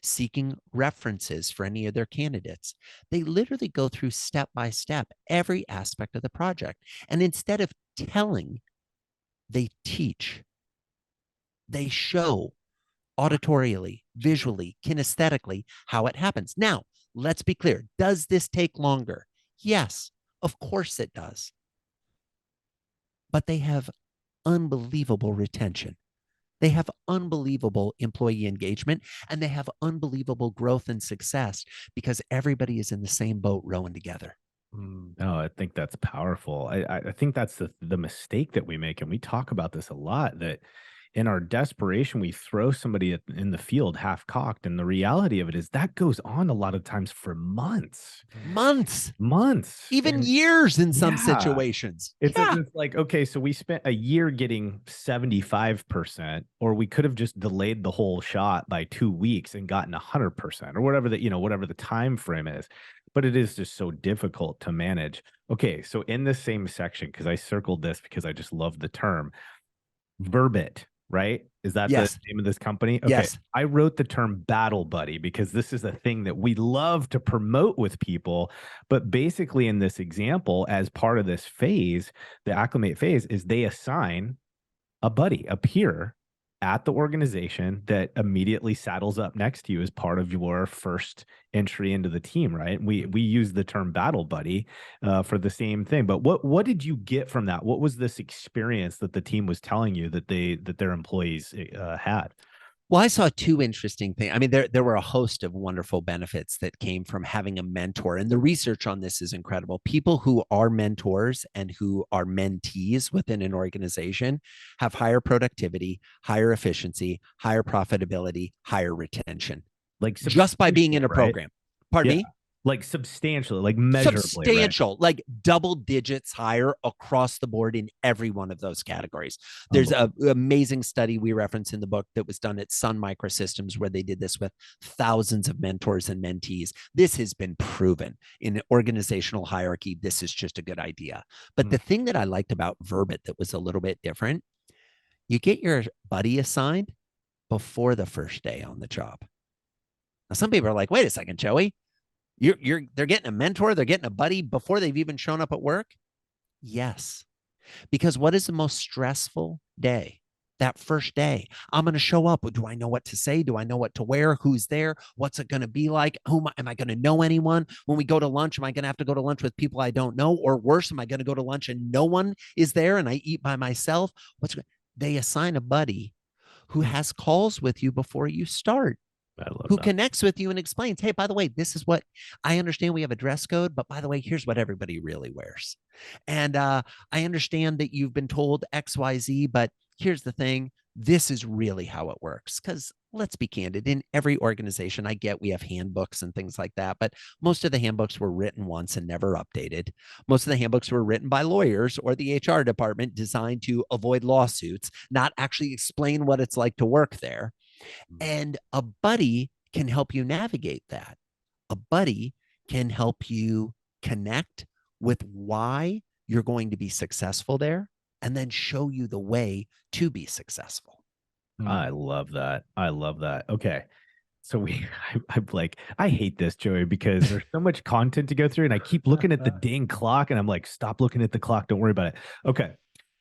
seeking references for any of their candidates. They literally go through step by step every aspect of the project. And instead of telling, they teach. They show auditorially, visually, kinesthetically how it happens. Now, let's be clear. Does this take longer? Yes, of course it does. But they have unbelievable retention. They have unbelievable employee engagement, and they have unbelievable growth and success because everybody is in the same boat rowing together. No, I think that's powerful. I think that's the mistake that we make. And we talk about this a lot, that in our desperation, we throw somebody in the field half cocked. And the reality of it is that goes on a lot of times for months, even and years in some situations. It's like, okay, so we spent a year getting 75%, or we could have just delayed the whole shot by 2 weeks and gotten 100%, or whatever whatever the time frame is. But it is just so difficult to manage. Okay, so in the same section, because I circled this because I just love the term, Verbit, right? Is that the name of this company? Okay. Yes. I wrote the term battle buddy because this is a thing that we love to promote with people. But basically, in this example, as part of this phase, the acclimate phase, is they assign a buddy, a peer at the organization that immediately saddles up next to you as part of your first entry into the team, right? We use the term battle buddy for the same thing. But what did you get from that? What was this experience that the team was telling you that their employees had? Well, I saw two interesting things. I mean, there were a host of wonderful benefits that came from having a mentor. And the research on this is incredible. People who are mentors and who are mentees within an organization have higher productivity, higher efficiency, higher profitability, higher retention. Like just by being in a program. Pardon me? Like substantially, like measurably. Substantial, like double digits higher across the board in every one of those categories. There's an amazing study we reference in the book that was done at Sun Microsystems where they did this with thousands of mentors and mentees. This has been proven in organizational hierarchy. This is just a good idea. But the thing that I liked about Verbit that was a little bit different, you get your buddy assigned before the first day on the job. Now, some people are like, wait a second, Joey. They're getting a mentor, they're getting a buddy before they've even shown up at work. Yes, because what is the most stressful day? That first day. I'm going to show up. Do I know what to say? Do I know what to wear? Who's there? What's it going to be like? Am I going to know anyone? When we go to lunch, am I going to have to go to lunch with people I don't know? Or worse, am I going to go to lunch and no one is there and I eat by myself? They assign a buddy who has calls with you before you start. Who connects with you and explains, hey, by the way, this is what I understand. We have a dress code, but by the way, here's what everybody really wears. And I understand that you've been told X, Y, Z, but here's the thing. This is really how it works. Because let's be candid, in every organization, I get we have handbooks and things like that, but most of the handbooks were written once and never updated. Most of the handbooks were written by lawyers or the HR department designed to avoid lawsuits, not actually explain what it's like to work there. And a buddy can help you navigate that. A buddy can help you connect with why you're going to be successful there and then show you the way to be successful. I love that. I love that. Okay. I'm like, I hate this, Joey, because there's so much content to go through, and I keep looking at the dang clock, and I'm like, stop looking at the clock. Don't worry about it. Okay.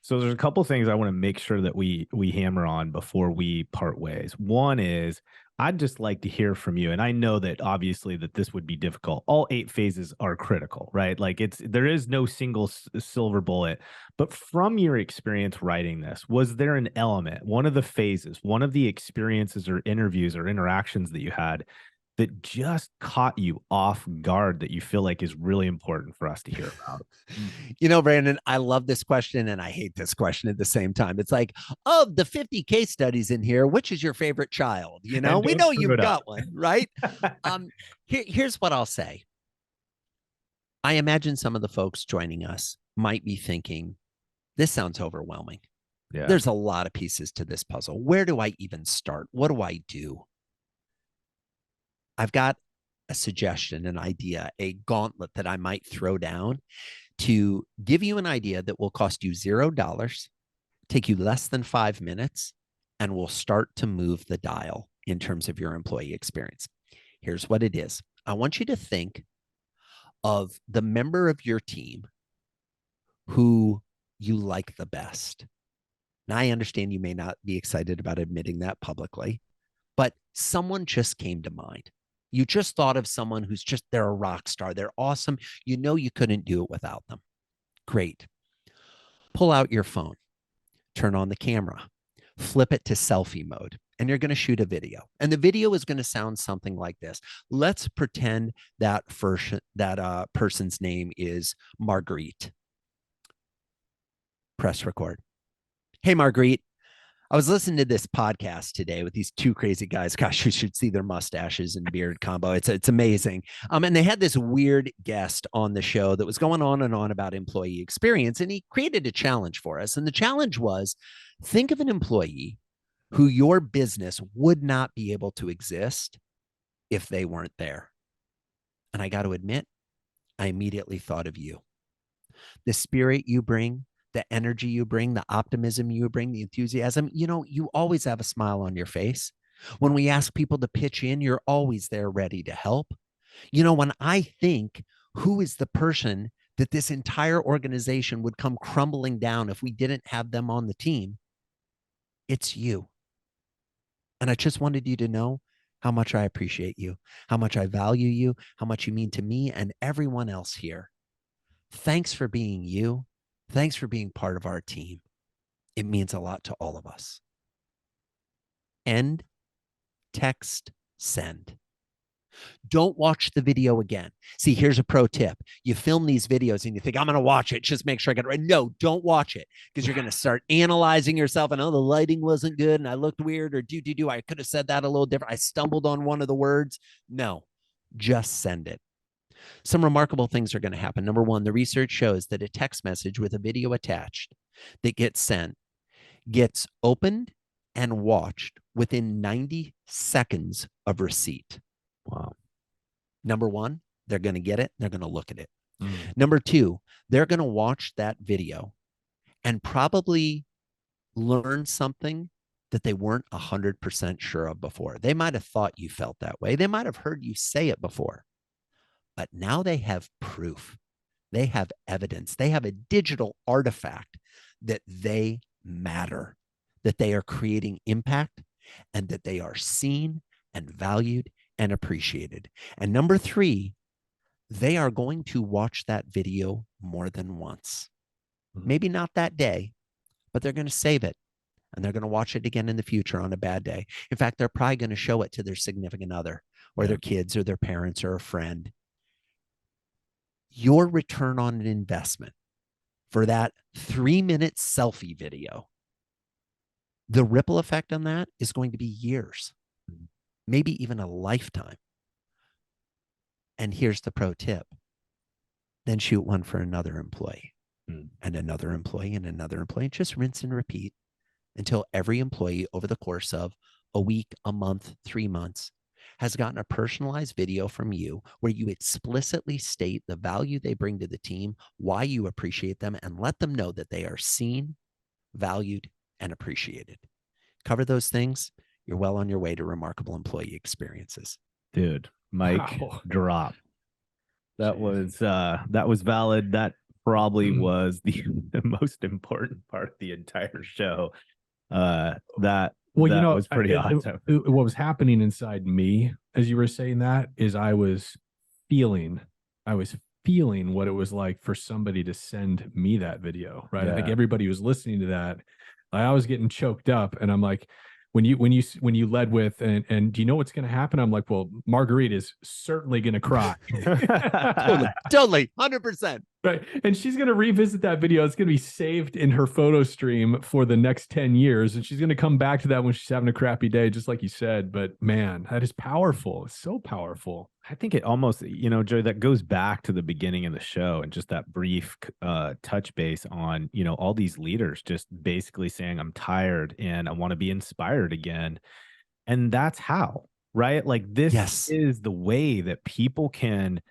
So there's a couple things I want to make sure that we hammer on before we part ways. One is I'd just like to hear from you, and I know that obviously that this would be difficult. All 8 phases are critical, right? Like there is no single silver bullet. But from your experience writing this, was there an element, one of the phases, one of the experiences or interviews or interactions that you had that just caught you off guard that you feel like is really important for us to hear about? You know, Brandon, I love this question and I hate this question at the same time. It's like, of the 50 case studies in here, which is your favorite child? You know, we know you've got one, right? Here's what I'll say. I imagine some of the folks joining us might be thinking, this sounds overwhelming. Yeah. There's a lot of pieces to this puzzle. Where do I even start? What do I do? I've got a suggestion, an idea, a gauntlet that I might throw down to give you an idea that will cost you $0, take you less than 5 minutes, and will start to move the dial in terms of your employee experience. Here's what it is. I want you to think of the member of your team who you like the best. Now, I understand you may not be excited about admitting that publicly, but someone just came to mind. You just thought of someone who's just, they're a rock star. They're awesome. You know you couldn't do it without them. Great. Pull out your phone, turn on the camera, flip it to selfie mode, and you're going to shoot a video. And the video is going to sound something like this. Let's pretend that person's name is Marguerite. Press record. Hey, Marguerite. I was listening to this podcast today with these 2 crazy guys. Gosh, you should see their mustaches and beard combo. It's amazing. And they had this weird guest on the show that was going on and on about employee experience, and he created a challenge for us. And the challenge was, think of an employee who your business would not be able to exist if they weren't there. And I got to admit, I immediately thought of you. The spirit you bring, the energy you bring, the optimism you bring, the enthusiasm, you know, you always have a smile on your face. When we ask people to pitch in, you're always there ready to help. You know, when I think who is the person that this entire organization would come crumbling down if we didn't have them on the team, it's you. And I just wanted you to know how much I appreciate you, how much I value you, how much you mean to me and everyone else here. Thanks for being you. Thanks for being part of our team. It means a lot to all of us. End, text, send. Don't watch the video again. See, here's a pro tip. You film these videos and you think, I'm going to watch it. Just make sure I get it right. No, don't watch it, because you're going to start analyzing yourself. And, oh, the lighting wasn't good and I looked weird, or I could have said that a little different. I stumbled on one of the words. No, just send it. Some remarkable things are going to happen. Number one, the research shows that a text message with a video attached that gets sent gets opened and watched within 90 seconds of receipt. Wow. Number one, they're going to get it. They're going to look at it. Number two, they're going to watch that video and probably learn something that they weren't 100% sure of before. They might have thought you felt that way. They might have heard you say it before. But now they have proof. They have evidence. They have a digital artifact that they matter, that they are creating impact, and that they are seen and valued and appreciated. And number three, they are going to watch that video more than once. Maybe not that day, but they're going to save it. And they're going to watch it again in the future on a bad day. In fact, they're probably going to show it to their significant other or their kids or their parents or a friend. Your return on an investment for that 3-minute selfie video, the ripple effect on that is going to be years, maybe even a lifetime. And here's the pro tip. Then shoot one for another employee and another employee and another employee. Just rinse and repeat until every employee over the course of a week, a month, 3 months has gotten a personalized video from you where you explicitly state the value they bring to the team, why you appreciate them, and let them know that they are seen, valued, and appreciated. Cover those things. you're well on your way to remarkable employee experiences. Dude, Mike, drop. That was valid. That probably was the most important part of the entire show. That was pretty awesome. What was happening inside me as you were saying that is I was feeling what it was like for somebody to send me that video, right? Yeah. I think everybody was listening to that. I was getting choked up, and I'm like, when you led with, and do you know what's going to happen? I'm like, well, Marguerite is certainly going to cry. Totally, 100%. Right. And she's going to revisit that video. It's going to be saved in her photo stream for the next 10 years. And she's going to come back to that when she's having a crappy day, just like you said. But man, that is powerful. It's so powerful. I think it almost, Joey, that goes back to the beginning of the show and just that brief touch base on, all these leaders just basically saying, I'm tired and I want to be inspired again. And that's how, right? Like this is the way that people can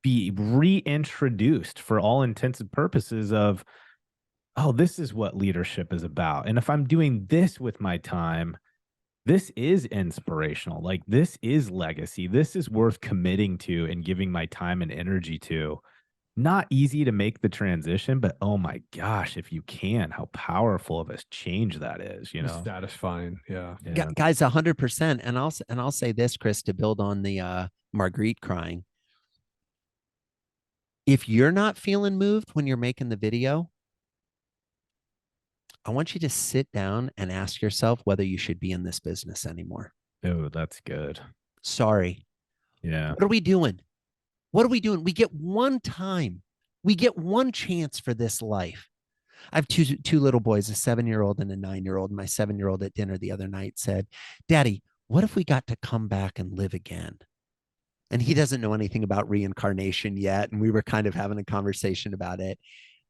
be reintroduced for all intents and purposes of, oh, this is what leadership is about. And if I'm doing this with my time, this is inspirational. Like this is legacy. This is worth committing to and giving my time and energy to. Not easy to make the transition, but oh my gosh, if you can, how powerful of a change that is, It's satisfying. Yeah. Guys, 100%. And I'll say this, Chris, to build on the Marguerite crying. If you're not feeling moved when you're making the video, I want you to sit down and ask yourself whether you should be in this business anymore. Oh, that's good. Sorry. Yeah. What are we doing? What are we doing? We get one time. We get one chance for this life. I have two little boys, a 7-year-old and a 9-year-old. My 7-year-old at dinner the other night said, Daddy, what if we got to come back and live again? And he doesn't know anything about reincarnation yet. And we were kind of having a conversation about it.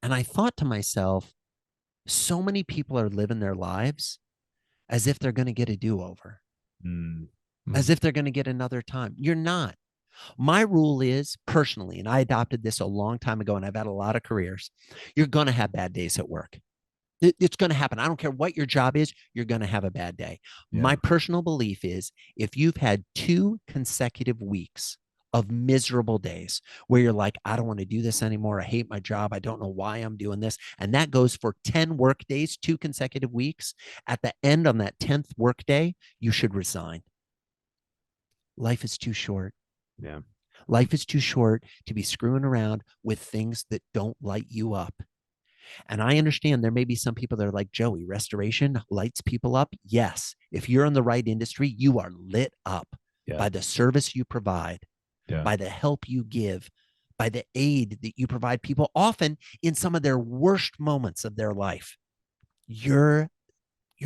And I thought to myself, so many people are living their lives as if they're going to get a do-over, as if they're going to get another time. You're not. My rule is personally, and I adopted this a long time ago, and I've had a lot of careers, you're going to have bad days at work. It's going to happen. I don't care what your job is, you're going to have a bad day. Yeah. My personal belief is if you've had 2 consecutive weeks of miserable days where you're like, I don't want to do this anymore. I hate my job. I don't know why I'm doing this. And that goes for 10 work days, 2 consecutive weeks. At the end on that 10th work day, you should resign. Life is too short. Yeah. Life is too short to be screwing around with things that don't light you up. And I understand there may be some people that are like, Joey, restoration lights people up. Yes. If you're in the right industry, you are lit up by the service you provide, by the help you give, by the aid that you provide people, often in some of their worst moments of their life. You're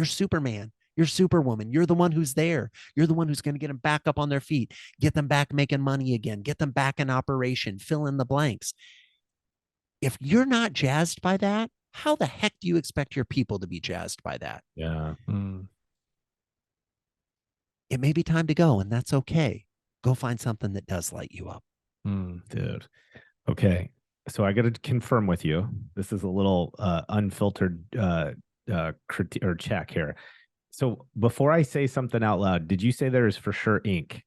Superman. You're Superwoman. You're the one who's there. You're the one who's going to get them back up on their feet, get them back making money again, get them back in operation, fill in the blanks. If you're not jazzed by that, how the heck do you expect your people to be jazzed by that? Yeah. It may be time to go, and that's okay. Go find something that does light you up. Dude. Okay. So I got to confirm with you. This is a little unfiltered critique or check here. So before I say something out loud, did you say there is for sure ink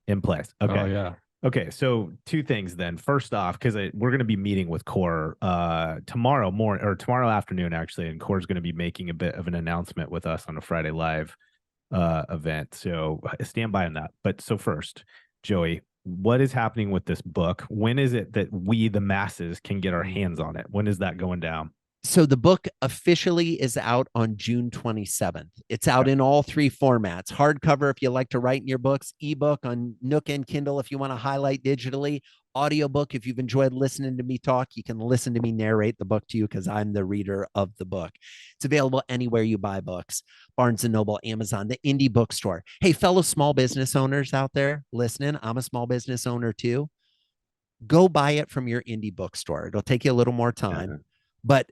in place? Okay. Oh, yeah. Okay, so 2 things then. First off, because we're going to be meeting with Core tomorrow morning or tomorrow afternoon, actually, and Core's going to be making a bit of an announcement with us on a Friday Live event. So stand by on that. But so first, Joey, what is happening with this book? When is it that we, the masses, can get our hands on it? When is that going down? So the book officially is out on June 27th. It's out in all 3 formats. Hardcover if you like to write in your books, ebook on Nook and Kindle if you want to highlight digitally, audiobook if you've enjoyed listening to me talk, you can listen to me narrate the book to you because I'm the reader of the book. It's available anywhere you buy books, Barnes & Noble, Amazon, the indie bookstore. Hey, fellow small business owners out there listening, I'm a small business owner too. Go buy it from your indie bookstore. It'll take you a little more time, but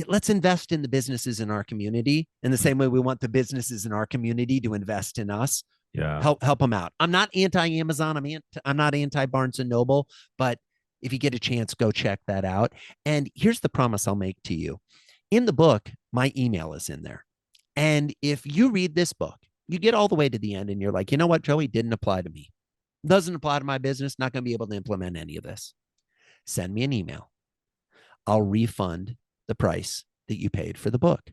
let's invest in the businesses in our community in the same way we want the businesses in our community to invest in us. Yeah. Help them out. I'm not anti-Amazon. I'm not anti-Barnes & Noble, but if you get a chance, go check that out. And here's the promise I'll make to you. In the book, my email is in there. And if you read this book, You get all the way to the end and you're like, you know what, Joey, didn't apply to me. Doesn't apply to my business. Not going to be able to implement any of this. Send me an email. I'll refund the price that you paid for the book.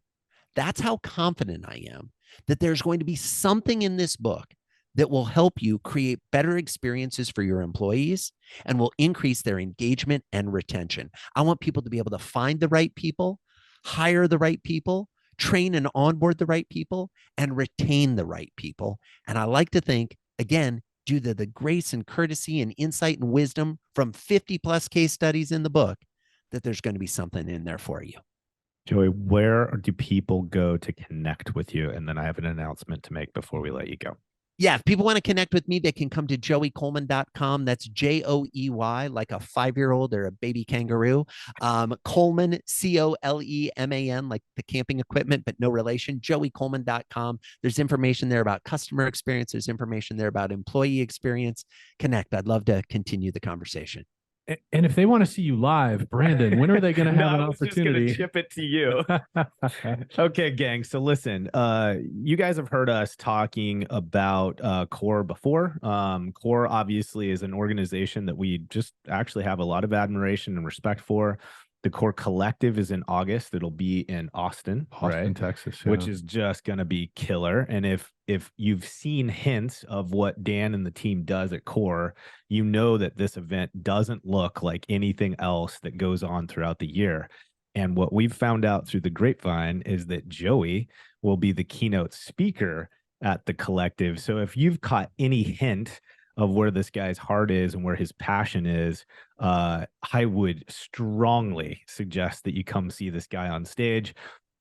That's how confident I am that there's going to be something in this book that will help you create better experiences for your employees and will increase their engagement and retention. I want people to be able to find the right people, hire the right people, train and onboard the right people, and retain the right people. And I like to think, again, due to the grace and courtesy and insight and wisdom from 50 plus case studies in the book, that there's going to be something in there for you. Joey, where do people go to connect with you? And then I have an announcement to make before we let you go. Yeah, if people want to connect with me, they can come to joeycoleman.com. That's Joey, like a 5-year-old or a baby kangaroo. Coleman, Coleman, like the camping equipment, but no relation. Joeycoleman.com. There's information there about customer experience. There's information there about employee experience. Connect. I'd love to continue the conversation. And if they want to see you live, Brandon, when are they going to have an opportunity? Just chip it to you. Okay, gang. So listen, you guys have heard us talking about CORE before. CORE obviously is an organization that we just actually have a lot of admiration and respect for. The CORE Collective is in August. It'll be in Austin, right? Texas, which is just going to be killer. And if you've seen hints of what Dan and the team does at CORE, you know that this event doesn't look like anything else that goes on throughout the year. And what we've found out through the grapevine is that Joey will be the keynote speaker at the Collective. So if you've caught any hint of where this guy's heart is and where his passion is, I would strongly suggest that you come see this guy on stage.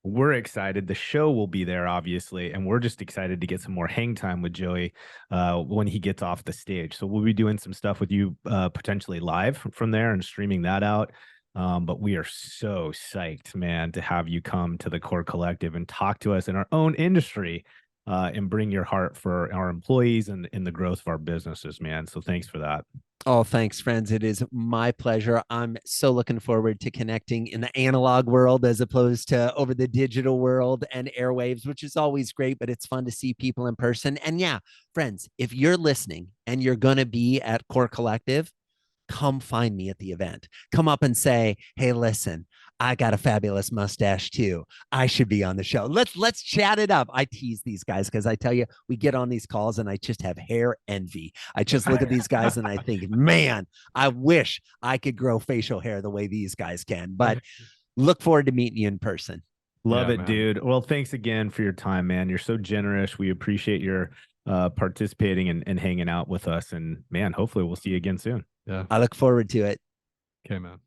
We're excited. The show will be there, obviously, and we're just excited to get some more hang time with Joey when he gets off the stage. So we'll be doing some stuff with you potentially live from there and streaming that out. But we are so psyched, man, to have you come to the CORE Collective and talk to us in our own industry and bring your heart for our employees and in the growth of our businesses, man. So thanks for that. Oh, thanks, friends. It is my pleasure. I'm so looking forward to connecting in the analog world as opposed to over the digital world and airwaves, which is always great, but it's fun to see people in person. And yeah, friends, if you're listening and you're going to be at CORE Collective, come find me at the event. Come up and say, hey, listen, I got a fabulous mustache too. I should be on the show. Let's chat it up. I tease these guys because I tell you, we get on these calls and I just have hair envy. I just look at these guys and I think, man, I wish I could grow facial hair the way these guys can. But look forward to meeting you in person. Love it, man. Dude. Well, thanks again for your time, man. You're so generous. We appreciate your participating and hanging out with us. And man, hopefully we'll see you again soon. Yeah. I look forward to it. Okay, man.